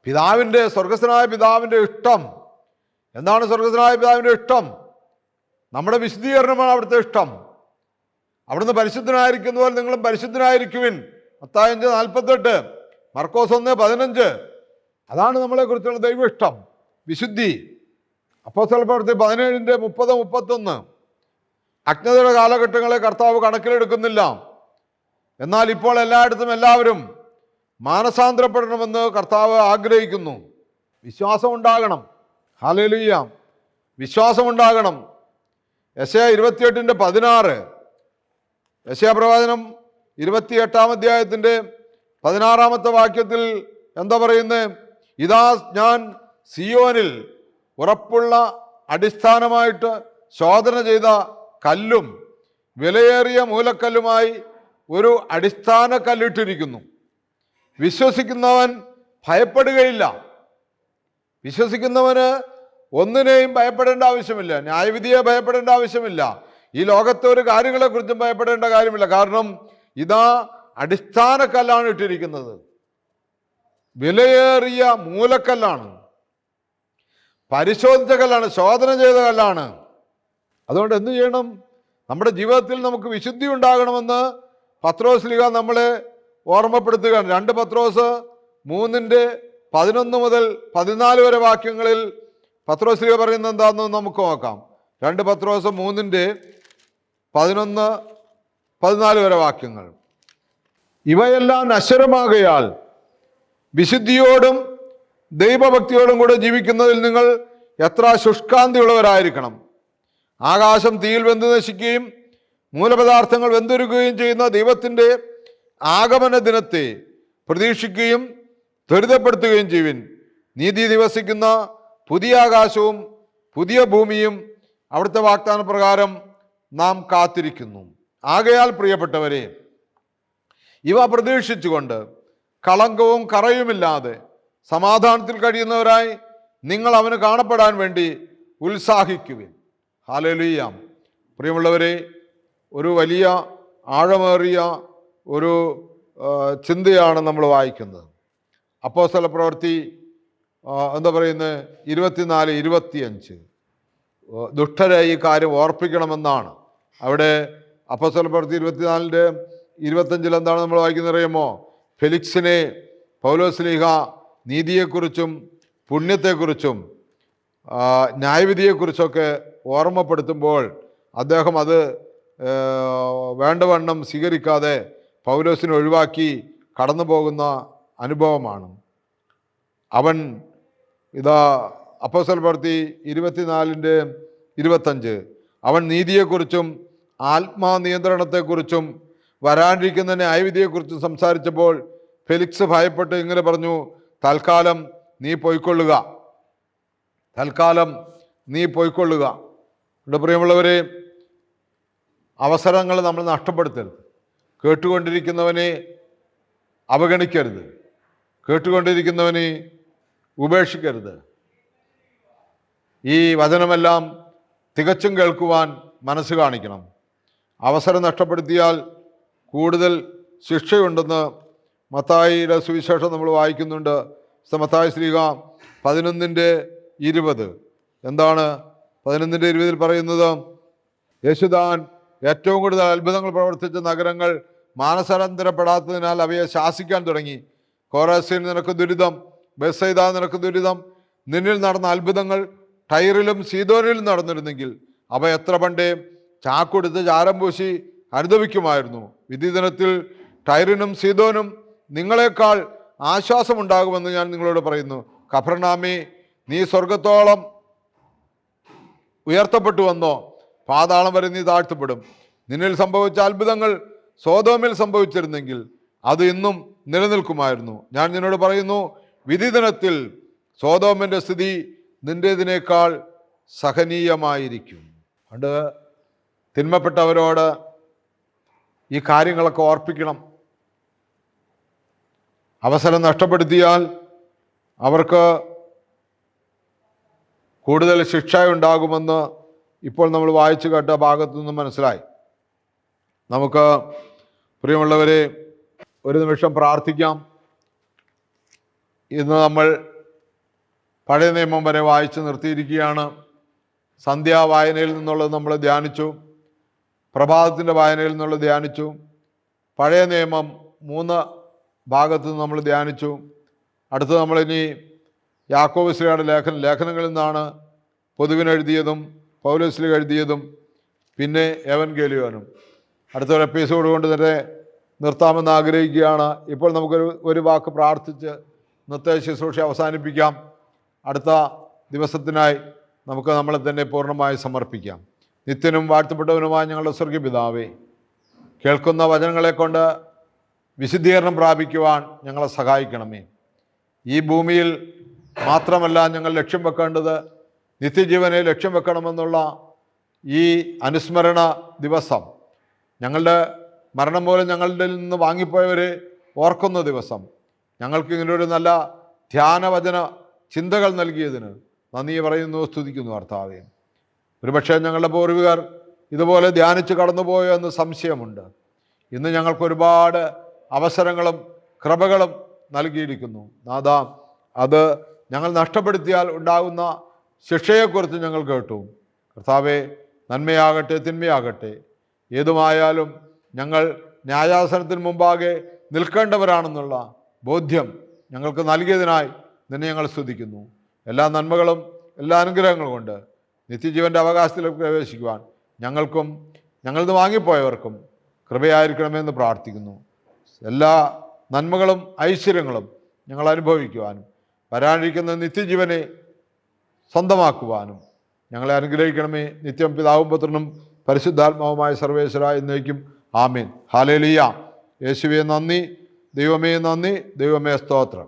പിതാവിൻ്റെ, സ്വർഗസ്ഥനായ പിതാവിൻ്റെ ഇഷ്ടം എന്താണ്? സ്വർഗസ്ഥനായ പിതാവിൻ്റെ ഇഷ്ടം നമ്മുടെ വിശുദ്ധീകരണമാണ് അവിടുത്തെ ഇഷ്ടം. അവിടുന്ന് പരിശുദ്ധനായിരിക്കുന്ന പോലെ നിങ്ങളും പരിശുദ്ധനായിരിക്കുവിൻ. മത്തായി 5:48, മർക്കോസ് 1:15. അതാണ് നമ്മളെക്കുറിച്ചുള്ള ദൈവ ഇഷ്ടം, വിശുദ്ധി. അപ്പോസ്തല പ്രവൃത്തി 17:30-31. അജ്ഞതയുടെ കാലഘട്ടങ്ങളെ കർത്താവ് കണക്കിലെടുക്കുന്നില്ല. എന്നാൽ ഇപ്പോൾ എല്ലായിടത്തും എല്ലാവരും മാനസാന്തരപ്പെടണമെന്ന് കർത്താവ് ആഗ്രഹിക്കുന്നു. വിശ്വാസം ഉണ്ടാകണം. ഹല്ലേലൂയ, വിശ്വാസം ഉണ്ടാകണം. യെശയ്യാ 28:16, യെശയ്യാ പ്രവചനം 28-ാം അധ്യായത്തിൻ്റെ 16-ാമത്തെ വാക്യത്തിൽ എന്താ പറയുന്നത്? ഇതാ ഞാൻ സിയോനിൽ ഉറപ്പുള്ള അടിസ്ഥാനമായിട്ട് ശോധന ചെയ്ത കല്ലും വിലയേറിയ മൂലക്കല്ലുമായി ഒരു അടിസ്ഥാന കല്ലിട്ടിരിക്കുന്നു. വിശ്വസിക്കുന്നവൻ ഭയപ്പെടുകയില്ല. വിശ്വസിക്കുന്നവന് ഒന്നിനെയും ഭയപ്പെടേണ്ട ആവശ്യമില്ല. ന്യായവിധിയെ ഭയപ്പെടേണ്ട ആവശ്യമില്ല. ഈ ലോകത്തെ ഒരു കാര്യങ്ങളെക്കുറിച്ചും ഭയപ്പെടേണ്ട കാര്യമില്ല. കാരണം ഇതാ അടിസ്ഥാന കല്ലാണ് ഇട്ടിരിക്കുന്നത്. വിലയേറിയ മൂലക്കല്ലാണ്, പരിശോധിച്ച കല്ലാണ്, ശോധന ചെയ്ത കല്ലാണ്. അതുകൊണ്ട് എന്ത് ചെയ്യണം? നമ്മുടെ ജീവിതത്തിൽ നമുക്ക് വിശുദ്ധി ഉണ്ടാകണമെന്ന് പത്രോസ് ലീഗ നമ്മളെ ഓർമ്മപ്പെടുത്തുകയാണ്. 2 പത്രോസ് 3:11 മുതൽ 14 വരെ വാക്യങ്ങളിൽ പത്രോസ് ലീഗ പറയുന്നത് എന്താണെന്ന് നമുക്ക് നോക്കാം. 2 പത്രോസ് 3:11-14 വരെ വാക്യങ്ങൾ. ഇവയെല്ലാം നശ്വരമാകയാൽ വിശുദ്ധിയോടും ദൈവഭക്തിയോടും കൂടെ ജീവിക്കുന്നതിൽ നിങ്ങൾ എത്ര ശുഷ്കാന്തിയുള്ളവരായിരിക്കണം. ആകാശം തീയിൽ വെന്തു നശിക്കുകയും മൂലപദാർത്ഥങ്ങൾ വെന്തുരുക്കുകയും ചെയ്യുന്ന ദൈവത്തിൻ്റെ ആഗമന ദിനത്തെ പ്രതീക്ഷിക്കുകയും ത്വരിതപ്പെടുത്തുകയും ചെയ്യുവിൻ. നീതി ദിവസിക്കുന്ന പുതിയ ആകാശവും പുതിയ ഭൂമിയും അവിടുത്തെ വാഗ്ദാന പ്രകാരം നാം കാത്തിരിക്കുന്നു. ആകയാൽ പ്രിയപ്പെട്ടവരെ, ഇവ പ്രതീക്ഷിച്ചുകൊണ്ട് കളങ്കവും കറയുമില്ലാതെ സമാധാനത്തിൽ കഴിയുന്നവരായി നിങ്ങൾ അവന് കാണപ്പെടാൻ വേണ്ടി ഉത്സാഹിക്കുവിൻ. ഹല്ലേലൂയ. പ്രിയമുള്ളവരെ, ഒരു വലിയ ആഴമേറിയ ഒരു ചിന്തയാണ് നമ്മൾ വായിക്കുന്നത്. അപ്പോസ്തല പ്രവൃത്തി എന്താ പറയുന്നത്, 24-25 ദുഷ്ടരെ ഈ കാര്യം ഓർപ്പിക്കണമെന്നാണ്. അവിടെ അപ്പോസ്തല പ്രവൃത്തി 24-25 എന്താണ് നമ്മൾ വായിക്കുന്നത് അറിയാമോ? ഫെലിക്സിനെ പൗലോസ്ലീഹ നീതിയെക്കുറിച്ചും പുണ്യത്തെക്കുറിച്ചും ന്യായവിധിയെക്കുറിച്ചൊക്കെ ഓർമ്മപ്പെടുത്തുമ്പോൾ അദ്ദേഹം അത് വേണ്ടവണ്ണം സ്വീകരിക്കാതെ പൗലോസിനെ ഒഴിവാക്കി കടന്നു പോകുന്ന അനുഭവമാണ്. അവൻ ഇതാ അപ്പോസ്തല പ്രവൃത്തി 24-25 അവൻ നീതിയെക്കുറിച്ചും ആത്മാനിയന്ത്രണത്തെക്കുറിച്ചും വരാനിരിക്കുന്ന ന്യായവിധിയെക്കുറിച്ചും സംസാരിച്ചപ്പോൾ ഫെലിക്സ് ഭയപ്പെട്ട് ഇങ്ങനെ പറഞ്ഞു, തൽക്കാലം നീ പൊയ്ക്കൊള്ളുക, തൽക്കാലം നീ പൊയ്ക്കൊള്ളുക. എൻ്റെ പ്രിയമുള്ളവരെ, അവസരങ്ങൾ നമ്മൾ നഷ്ടപ്പെടുത്തരുത്. കേട്ടുകൊണ്ടിരിക്കുന്നവനെ അവഗണിക്കരുത്, കേട്ടുകൊണ്ടിരിക്കുന്നവനെ ഉപേക്ഷിക്കരുത്. ഈ വചനമെല്ലാം തികച്ചും കേൾക്കുവാൻ മനസ്സ് കാണിക്കണം. അവസരം നഷ്ടപ്പെടുത്തിയാൽ കൂടുതൽ ശിക്ഷയുണ്ടെന്ന് മത്തായിയുടെ സുവിശേഷം നമ്മൾ വായിക്കുന്നുണ്ട്. മത്തായി ശ്ലീഹ 11:20 എന്താണ് 11:20 പറയുന്നത്? യേശുദാൻ ഏറ്റവും കൂടുതൽ അത്ഭുതങ്ങൾ പ്രവർത്തിച്ച നഗരങ്ങൾ മാനസാന്തരപ്പെടാത്തതിനാൽ അവയെ ശാസിക്കാൻ തുടങ്ങി. കോറാസിൽ നിനക്ക് ദുരിതം, ബെത്സയിദ നിനക്ക് ദുരിതം. നിന്നിൽ നടന്ന അത്ഭുതങ്ങൾ ടൈറിലും സീദോനിലും നടന്നിരുന്നെങ്കിൽ അവ എത്ര പണ്ടേ ചാക്കൊടുത്ത് ചാരം പൂശി അനുദപിക്കുമായിരുന്നു. വിധി ദിനത്തിൽ ടൈറിനും സീദോനും നിങ്ങളെക്കാൾ ആശ്വാസമുണ്ടാകുമെന്ന് ഞാൻ നിങ്ങളോട് പറയുന്നു. കഫർനാമേ, നീ സ്വർഗത്തോളം ഉയർത്തപ്പെട്ടു വന്നോ, പാതാളം വരെ നീ താഴ്ത്തപ്പെടും. നിന്നിൽ സംഭവിച്ച അത്ഭുതങ്ങൾ സോദോമിൽ സംഭവിച്ചിരുന്നെങ്കിൽ അത് ഇന്നും നിലനിൽക്കുമായിരുന്നു. ഞാൻ നിന്നോട് പറയുന്നു, വിധി ദിനത്തിൽ സോദോമിൻ്റെ സ്ഥിതി നിൻ്റേതിനേക്കാൾ സഹനീയമായിരിക്കും. അതുകൊണ്ട് തിന്മപ്പെട്ടവരോട് ഈ കാര്യങ്ങളൊക്കെ ഓർപ്പിക്കണം. അവസരം നഷ്ടപ്പെടുത്തിയാൽ അവർക്ക് കൂടുതൽ ശിക്ഷ ഉണ്ടാകുമെന്ന് ഇപ്പോൾ നമ്മൾ വായിച്ചു കേട്ട ഭാഗത്തു നിന്നും മനസ്സിലായി. നമുക്ക് പ്രിയമുള്ളവരെ ഒരു നിമിഷം പ്രാർത്ഥിക്കാം. ഇന്ന് നമ്മൾ പഴയ നിയമം വരെ വായിച്ച് നിർത്തിയിരിക്കുകയാണ്. സന്ധ്യാവായനയിൽ നിന്നുള്ളത് നമ്മൾ ധ്യാനിച്ചു, പ്രഭാതത്തിൻ്റെ വായനയിൽ നിന്നുള്ളത് ധ്യാനിച്ചു, പഴയ നിയമം 3 ഭാഗത്ത് നിന്ന് നമ്മൾ ധ്യാനിച്ചു. അടുത്ത് നമ്മളിനി യാക്കോബ് ശ്ലീഹയുടെ ലേഖനങ്ങളിൽ നിന്നാണ് പൊതുവിനെഴുതിയതും പൗലോസ്ലീഹ എഴുതിയതും പിന്നെ എവൻഗേലിയോനും. അടുത്തൊരു എപ്പിസോഡ് കൊണ്ട് തന്നെ നിർത്താമെന്ന് ആഗ്രഹിക്കുകയാണ്. ഇപ്പോൾ നമുക്കൊരു വാക്ക് പ്രാർത്ഥിച്ച് ഇന്നത്തെ ശുശ്രൂഷ അവസാനിപ്പിക്കാം. അടുത്ത ദിവസത്തിനായി നമുക്ക് നമ്മളെ തന്നെ പൂർണ്ണമായി സമർപ്പിക്കാം. നിത്യനും വാഴ്ത്തപ്പെട്ടവനുമായ ഞങ്ങളുടെ സ്വർഗ്ഗീയ പിതാവേ, കേൾക്കുന്ന വചനങ്ങളെ കൊണ്ട് വിശുദ്ധീകരണം പ്രാപിക്കുവാൻ ഞങ്ങളെ സഹായിക്കണമേ. ഈ ഭൂമിയിൽ മാത്രമല്ല ഞങ്ങൾ ലക്ഷ്യം വെക്കേണ്ടത്, നിത്യജീവനെ ലക്ഷ്യം വെക്കണമെന്നുള്ള ഈ അനുസ്മരണ ദിവസം, ഞങ്ങളുടെ മരണം മൂലം ഞങ്ങളുടെ നിന്ന് വാങ്ങിപ്പോയവരെ ഓർക്കുന്ന ദിവസം, ഞങ്ങൾക്ക് ഇങ്ങനൊരു നല്ല ധ്യാനവചന ചിന്തകൾ നൽകിയതിന് നന്ദി പറയുന്നു, സ്തുതിക്കുന്നു കർത്താവേ. ഒരുപക്ഷെ ഞങ്ങളുടെ പൂർവികർ ഇതുപോലെ ധ്യാനിച്ച് കടന്നുപോയോ എന്ന് സംശയമുണ്ട്. ഇന്ന് ഞങ്ങൾക്ക് ഒരുപാട് അവസരങ്ങളും കൃപകളും നൽകിയിരിക്കുന്നു. നാഥാ, അത് ഞങ്ങൾ നഷ്ടപ്പെടുത്തിയാൽ ഉണ്ടാകുന്ന ശിക്ഷയെക്കുറിച്ച് ഞങ്ങൾ കേട്ടു. കർത്താവേ, നന്മയാകട്ടെ തിന്മയാകട്ടെ ഏതുമായാലും ഞങ്ങൾ ന്യായാസനത്തിന് മുമ്പാകെ നിൽക്കേണ്ടവരാണെന്നുള്ള ബോധ്യം ഞങ്ങൾക്ക് നൽകിയതിനായി നിന്നെ ഞങ്ങൾ സ്തുതിക്കുന്നു. എല്ലാ നന്മകളും എല്ലാ അനുഗ്രഹങ്ങളും കൊണ്ട് നിത്യജീവൻ്റെ അവകാശത്തിലേക്ക് പ്രവേശിക്കുവാൻ ഞങ്ങൾക്കും ഞങ്ങളിത് വാങ്ങിപ്പോയവർക്കും കൃപയായിരിക്കണമെന്ന് പ്രാർത്ഥിക്കുന്നു. എല്ലാ നന്മകളും ഐശ്വര്യങ്ങളും ഞങ്ങൾ അനുഭവിക്കുവാനും വരാനിരിക്കുന്ന നിത്യജീവനെ സ്വന്തമാക്കുവാനും ഞങ്ങളെ അനുഗ്രഹിക്കണമേ. നിത്യം പിതാവും പുത്രനും പരിശുദ്ധാത്മാവുമായ സർവേശ്വര എന്നേക്കും ആമേൻ. ഹല്ലേലൂയ. യേശുവേ നന്ദി, ദൈവമേ നന്ദി, ദൈവമേ സ്തോത്രം.